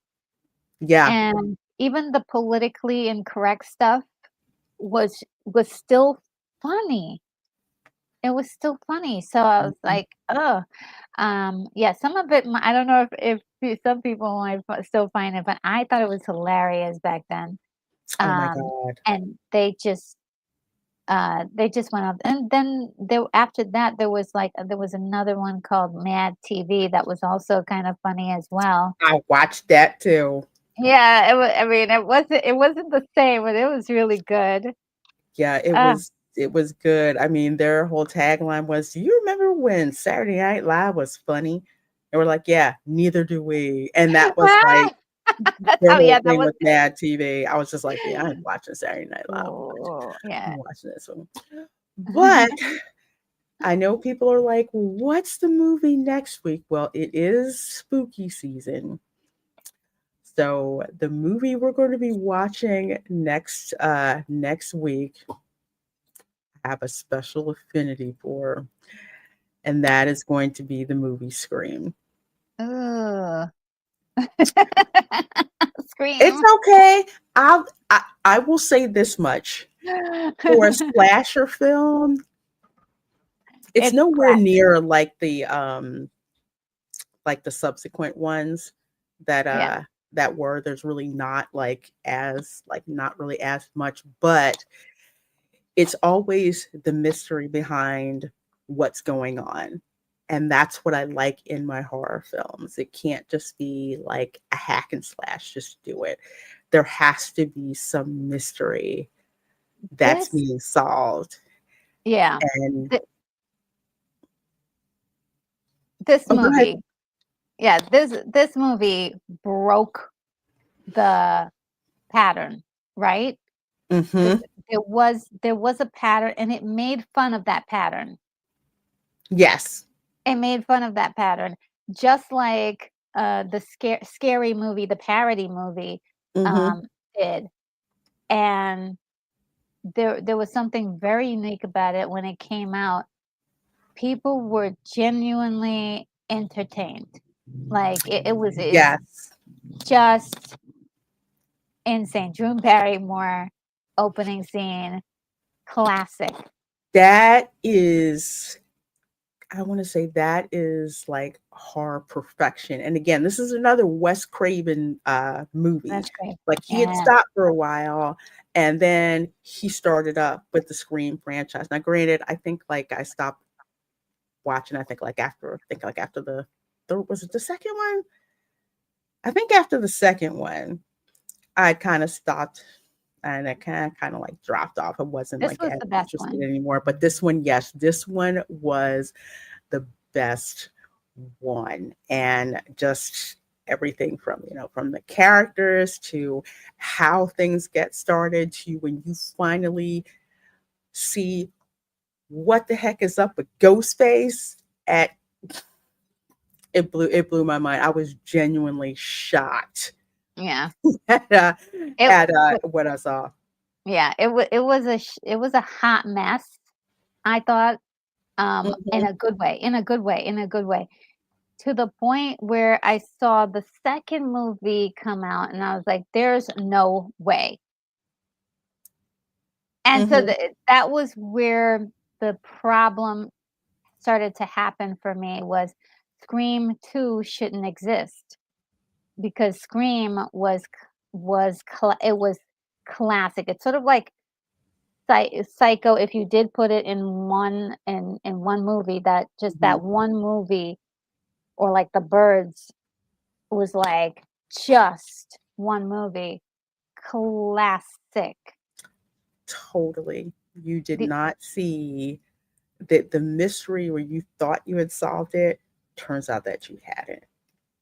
Yeah. and even the politically incorrect stuff was still funny. It was still funny, so I was Mhm. like, "Oh," yeah, some of it I don't know if some people might still find it, but I thought it was hilarious back then, Oh my um, god. and they just went up, and then there after that, there was another one called Mad TV that was also kind of funny as well. I watched that too. Yeah, I mean, it wasn't the same, but it was really good. Yeah, Ah. it was good. I mean, their whole tagline was, "Do you remember when Saturday Night Live was funny?" And we're like, "Yeah, neither do we." And that was like their Oh, whole yeah, that thing was with Mad TV. I was just like, "Yeah, I'm watching Saturday Night Live. Oh, I'm yeah. watching this one." But I know people are like, "What's the movie next week?" Well, it is spooky season. So the movie we're going to be watching next week, I have a special affinity for, and that is going to be the movie Scream. Ugh. It's Scream. okay. I will say this much. For a slasher film, it's It's nowhere classic. near like the subsequent ones that Yeah. that were. There's really not not really as much, but it's always the mystery behind what's going on. And that's what I like in my horror films. It can't just be like a hack and slash, just do it. There has to be some mystery that's This being solved. yeah. And Th this oh, go ahead. movie yeah, this movie broke the pattern, right? Because Hmm. there was a pattern, and it made fun of that pattern. Yes. It made fun of that pattern, just like, the Scary Movie, the parody movie, Hmm. um, did, and there was something very unique about it when it came out. People were genuinely entertained. Like, it's Yes. just insane. Drew Barrymore opening scene, classic. That is, I want to say that is like horror perfection. And again, this is another Wes Craven movie. That's great. Like he had Yeah. stopped for a while, and then he started up with the Scream franchise. Now, granted, I think like I stopped watching. I think like after the was it the second one? I think after the second one, I kind of stopped, and I kind of like dropped off. I wasn't This like was as the best interested one. anymore. But this one, yes, this one was the best one. And just everything from, from the characters to how things get started to when you finally see what the heck is up with Ghostface at it blew my mind. I was genuinely shocked Yeah. at It what I saw. yeah, it was a hot mess, I thought, in Mhm. a good way, in a good way, in a good way, to the point where I saw the second movie come out, and I was like, "There's no way." And so Mhm. that was where the problem started to happen for me was Scream 2 shouldn't exist because Scream was classic. It's sort of like Psycho if you did put it in one movie that just Mhm. that one movie or like The Birds was like just one movie. Classic. totally. You did The, not see that the mystery where you thought you had solved it, turns out that you hadn't.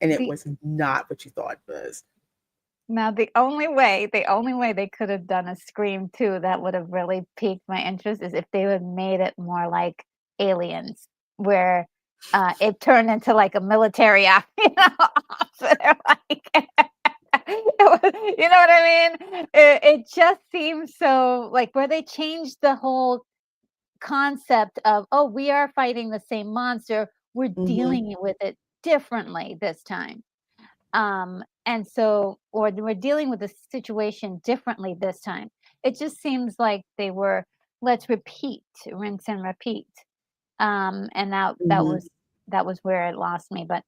And it the was not what you thought it was. Now the only way they could have done a Scream 2 that would have really piqued my interest is if they would made it more like Aliens, where it turned into like a military outfit, or like you know what I mean? It just seems so like where they changed the whole concept of, oh, we are fighting the same monster, we're Hmm. dealing with it differently this time. And so, or we're dealing with the situation differently this time. It just seems like they were, let's repeat, rinse and repeat. And Hmm. that was where it lost me. But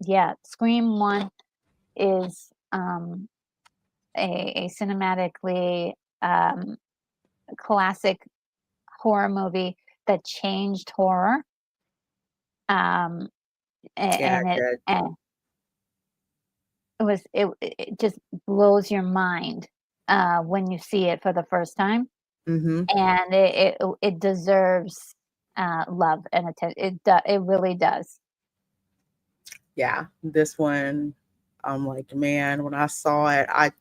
yeah, Scream One is a cinematically classic horror movie that changed horror. Um, Yeah, and it it did. and it just blows your mind when you see it for the first time, Hmm. and it deserves love and attention. It really does. Yeah, this one, I'm like, man, when I saw it, I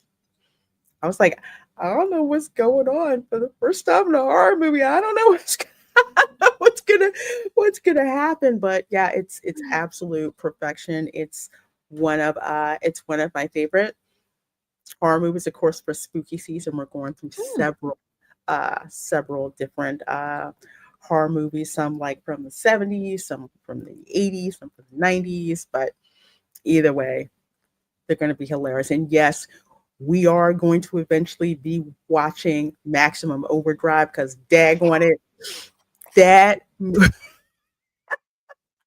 was like, I don't know what's going on for the first time in a horror movie. I don't know what's gonna what's gonna happen. But yeah, it's absolute perfection. It's one of my favorite horror movies. Of course, for spooky season, we're going through Mm, several different horror movies. Some like from the 70s, some from the 80s, some from the 90s. But either way, they're going to be hilarious. And yes, we are going to eventually be watching Maximum Overdrive because daggone it, that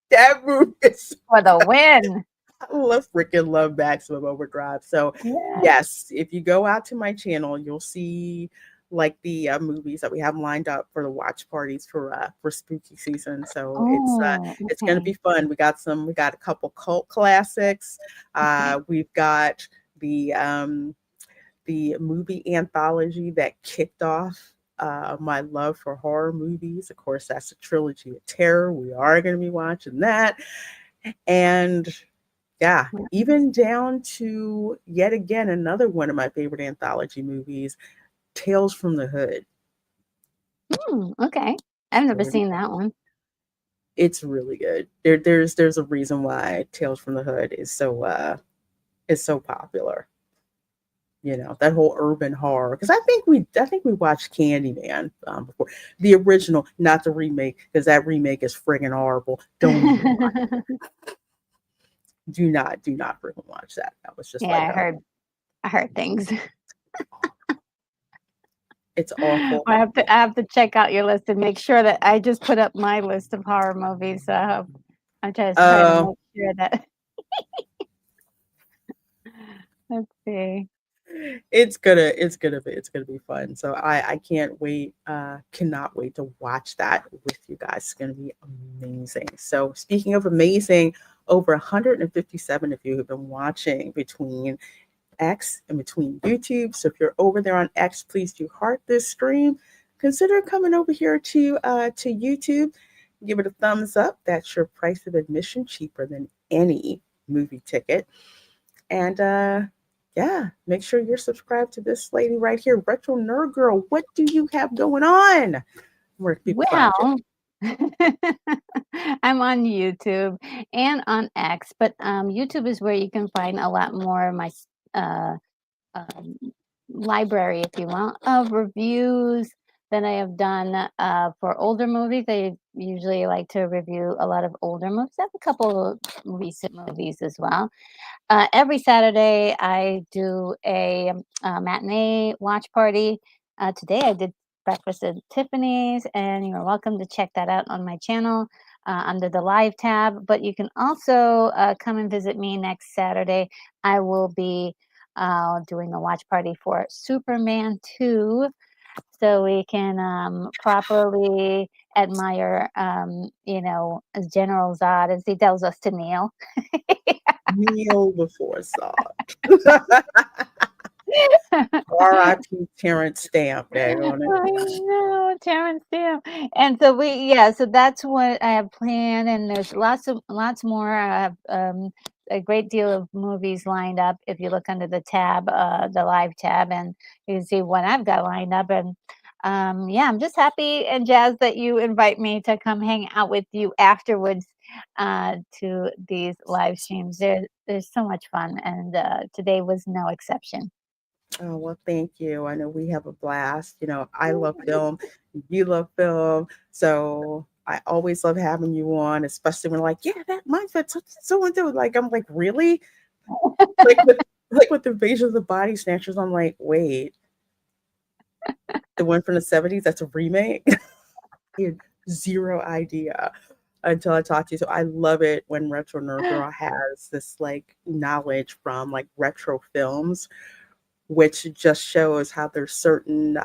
that movie is for the win. I love Maximum Overdrive. So Yeah. yes, if you go out to my channel, you'll see like the movies that we have lined up for the watch parties for spooky season. So Oh, it's going to okay. be fun. We got a couple cult classics. Okay. We've got the movie anthology that kicked off my love for horror movies. Of course, that's a trilogy of terror. We are going to be watching that. And yeah, Yeah. even down to yet again another one of my favorite anthology movies, Tales from the Hood. Okay. I've never There we seen go. that one. It's really good. There's a reason why Tales from the Hood is so popular. You know, that whole urban horror. Because I think we watched Candyman before the original, not the remake, because that remake is friggin' horrible. Don't even watch. Do not freaking watch that. That was just Yeah, like I heard things. it's awful. I have to check out your list and make sure that I just put up my list of horror movies. So I'm just trying to Uh, make sure that let's see. it's gonna be fun. So I can't wait, cannot wait to watch that with you guys. It's gonna be amazing. So speaking of amazing, over 157 of you have been watching between X and between YouTube. So if you're over there on X, please do heart this stream. Consider coming over here to YouTube. Give it a thumbs up. That's your price of admission, cheaper than any movie ticket. And yeah, make sure you're subscribed to this lady right here, Retro Nerd Girl. What do you have going on? Where can people find you? Well, I'm on YouTube and on X, but YouTube is where you can find a lot more of my uh, um, library, if you will, of reviews that I have done for older movies. I usually like to review a lot of older movies. I have a couple of recent movies as well. Every Saturday, I do a matinee watch party. Today, I did Breakfast at Tiffany's, and you're welcome to check that out on my channel under the live tab. But you can also come and visit me next Saturday. I will be doing a watch party for Superman 2 so we can properly admire, General Zod as he tells us to kneel. Kneel before Saw. R.I.P. Terrence Stamp. Dang on it. I know, Terrence Stamp. And so so that's what I have planned, and there's lots more. I have a great deal of movies lined up. If you look under the tab, the live tab, and you can see what I've got lined up. And yeah, I'm just happy and jazzed that you invite me to come hang out with you afterwards to these live streams. There's so much fun, and today was no exception. Oh, well, thank you. I know we have a blast. You know, I love film, you love film. So I always love having you on, especially when like, yeah, that reminds me of so and so. Like, I'm like, really? Like with with Invasion of the Body Snatchers, I'm like, wait, the one from the 70s, that's a remake? I had zero idea until I talked to you. So I love it when Retro Nerd Girl has this like knowledge from like retro films, which just shows how there's certain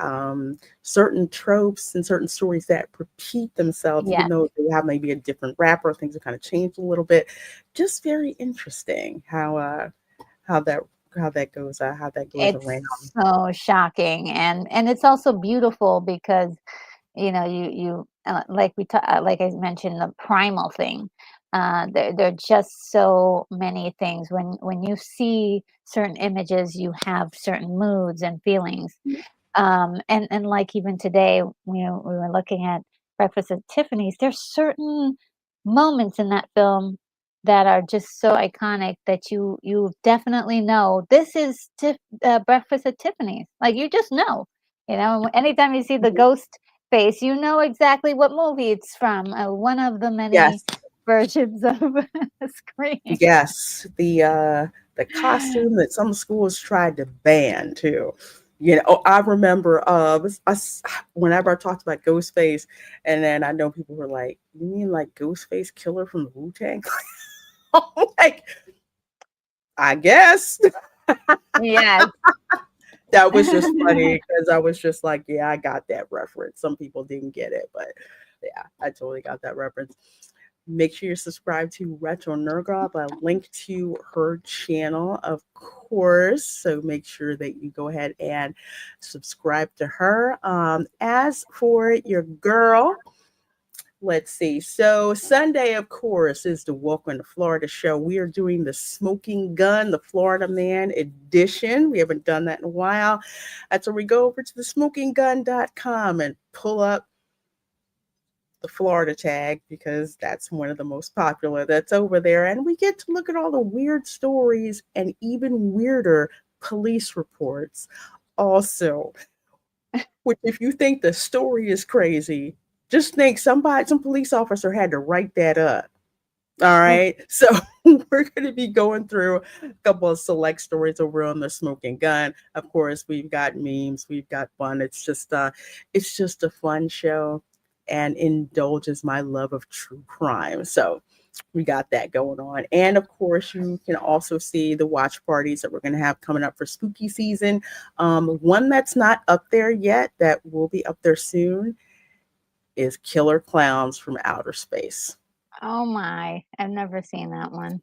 tropes and certain stories that repeat themselves, Yeah. even though they have maybe a different rapper, things have kind of changed a little bit. Just very interesting how that how that goes It's around. so shocking, and it's also beautiful because, like like I mentioned, the primal thing. There are just so many things. When you see certain images, you have certain moods and feelings. And like even today, we were looking at Breakfast at Tiffany's. There's certain moments in that film that are just so iconic that you definitely know this is Breakfast at Tiffany's. Like you just know, anytime you see the Mhm. ghost face, you know exactly what movie it's from. One of the many Yes, versions of Scream. yes, the costume that some schools tried to ban too. You know, oh, I remember us whenever I talked about Ghostface, and then I know people were like, "You mean like Ghostface Killer from the Wu Tang?" Like, I guess Yes. that was just funny because I was just like, "Yeah, I got that reference." Some people didn't get it, but yeah, I totally got that reference. Make sure you're subscribed to Retro Nerd. I link to her channel, of course. So make sure that you go ahead and subscribe to her. As for your girl, let's see. So Sunday, of course, is the Welcome to Florida show. We are doing the Smoking Gun, the Florida Man edition. We haven't done that in a while. That's where we go over to the smokinggun.com and pull up the Florida tag because that's one of the most popular that's over there. And we get to look at all the weird stories and even weirder police reports. Also, which if you think the story is crazy, just think some police officer had to write that up. All right. So we're going to be going through a couple of select stories over on the Smoking Gun. Of course, we've got memes, we've got fun. It's just a fun show and indulges my love of true crime. So we got that going on. And of course, you can also see the watch parties that we're going to have coming up for spooky season. One that's not up there yet that will be up there soon is Killer Clowns from Outer Space. Oh my, I've never seen that one.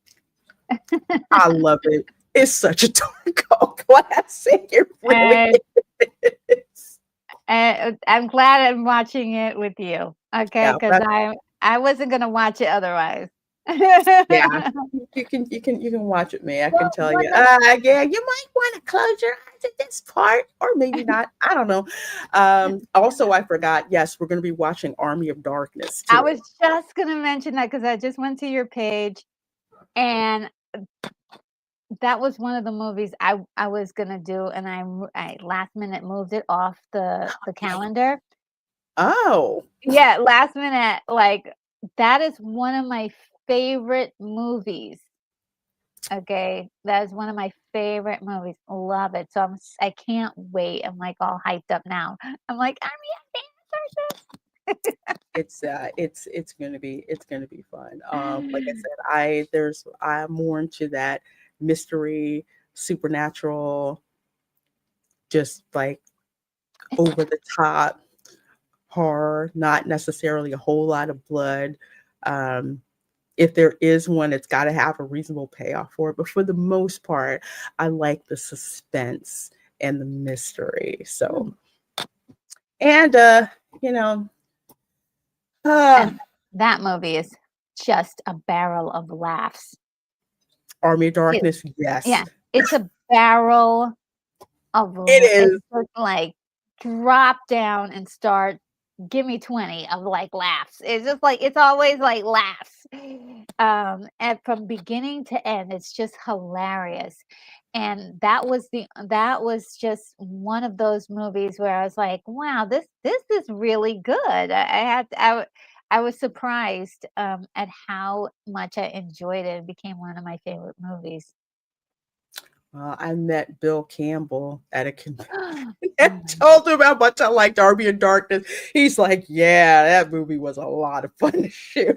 I love it. It's such a dark classic. It really And is. I'm glad I'm watching it with you, okay? Yeah, Because that's I wasn't gonna watch it otherwise. yeah. You can watch it, me. I can Well, tell you. Yeah, you might want to close your eyes at this part, or maybe not. I don't know. Also, I forgot. Yes, we're going to be watching Army of Darkness I too. was just gonna mention that because I just went to your page, and that was one of the movies I was gonna do, and I last minute moved it off the calendar. Oh, Yeah, last minute, like, that is one of my favorite movies, okay? That is one of my favorite movies, love it, so I can't wait, I'm, like, all hyped up now. I'm like, "I'm it's gonna be fun. Like I said, I'm more into that mystery, supernatural, just like over the top horror, not necessarily a whole lot of blood. Um, if there is one, it's got to have a reasonable payoff for it. But for the most part, I like the suspense and the mystery. Hmm. So, and you know, And that movie is just a barrel of laughs. Army of It Darkness, yes, Yeah, it's a barrel of it it's is. just like drop down and start give me 20 of like laughs. It's just like it's always like laughs. And from beginning to end, it's just hilarious. And that was just one of those movies where I was like, wow, this is really good. I was surprised at how much I enjoyed it. It became one of my favorite movies. I met Bill Campbell at a convention Oh and my told him how much I liked Army of Darkness. He's like, "Yeah, that movie was a lot of fun to shoot."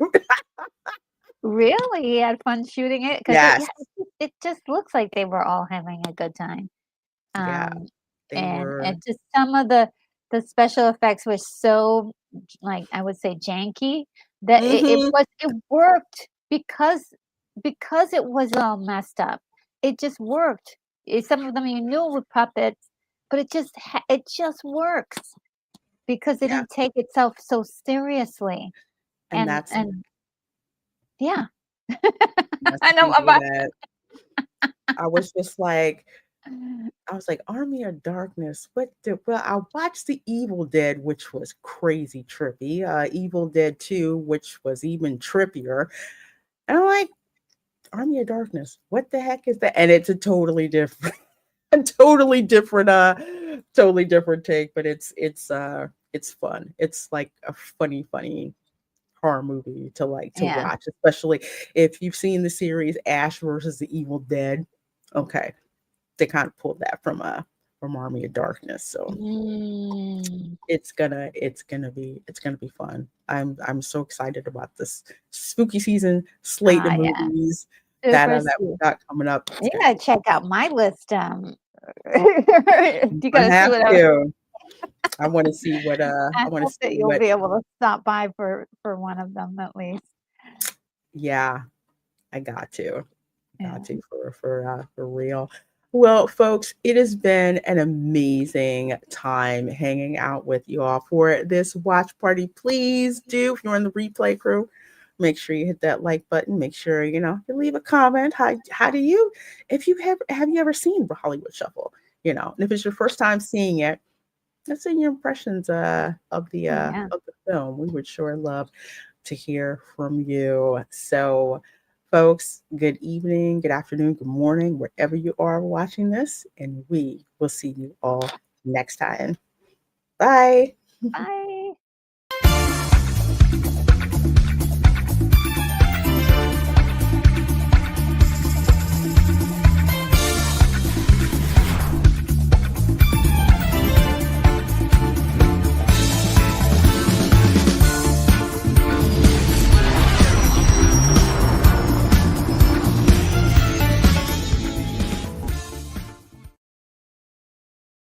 Really? He had fun shooting it? 'Cause Yes, it just looks like they were all having a good time. yeah, Um, they were. and just some of the special effects were so, like, I would say janky that Hmm. it worked because it was all messed up. It just worked. Some of them you knew were puppets, but it just works because it Yeah, didn't take itself so seriously. and that's And yeah. that's I know people about that I was just like, I was like, Army of Darkness. What the? Well, I watched The Evil Dead, which was crazy trippy. Evil Dead 2, which was even trippier. And I'm like, Army of Darkness. What the heck is that? And it's a totally different, a totally different take. But it's fun. It's like a funny horror movie to like to Yeah. watch, especially if you've seen the series Ash versus the Evil Dead. Okay, they kind of pulled that from Army of Darkness. So Mm. it's gonna be fun. I'm so excited about this spooky season slate of Ah, yeah. movies Super that we sweet. got coming up. It's You gonna gotta be check out my list, you I gotta see have what to. I want to see what I I want to hope that see you'll what be able to stop by for one of them at least. yeah, I got to. Yeah. Got to for real. Well, folks, it has been an amazing time hanging out with you all for this watch party. Please do, if you're in the replay crew, make sure you hit that like button. Make sure you leave a comment. How do you, if you have you ever seen Hollywood Shuffle? And if it's your first time seeing it, let's say your impressions Oh, yeah. of the film. We would sure love to hear from you. So, folks, good evening, good afternoon, good morning, wherever you are watching this, and we will see you all next time. Bye. Bye.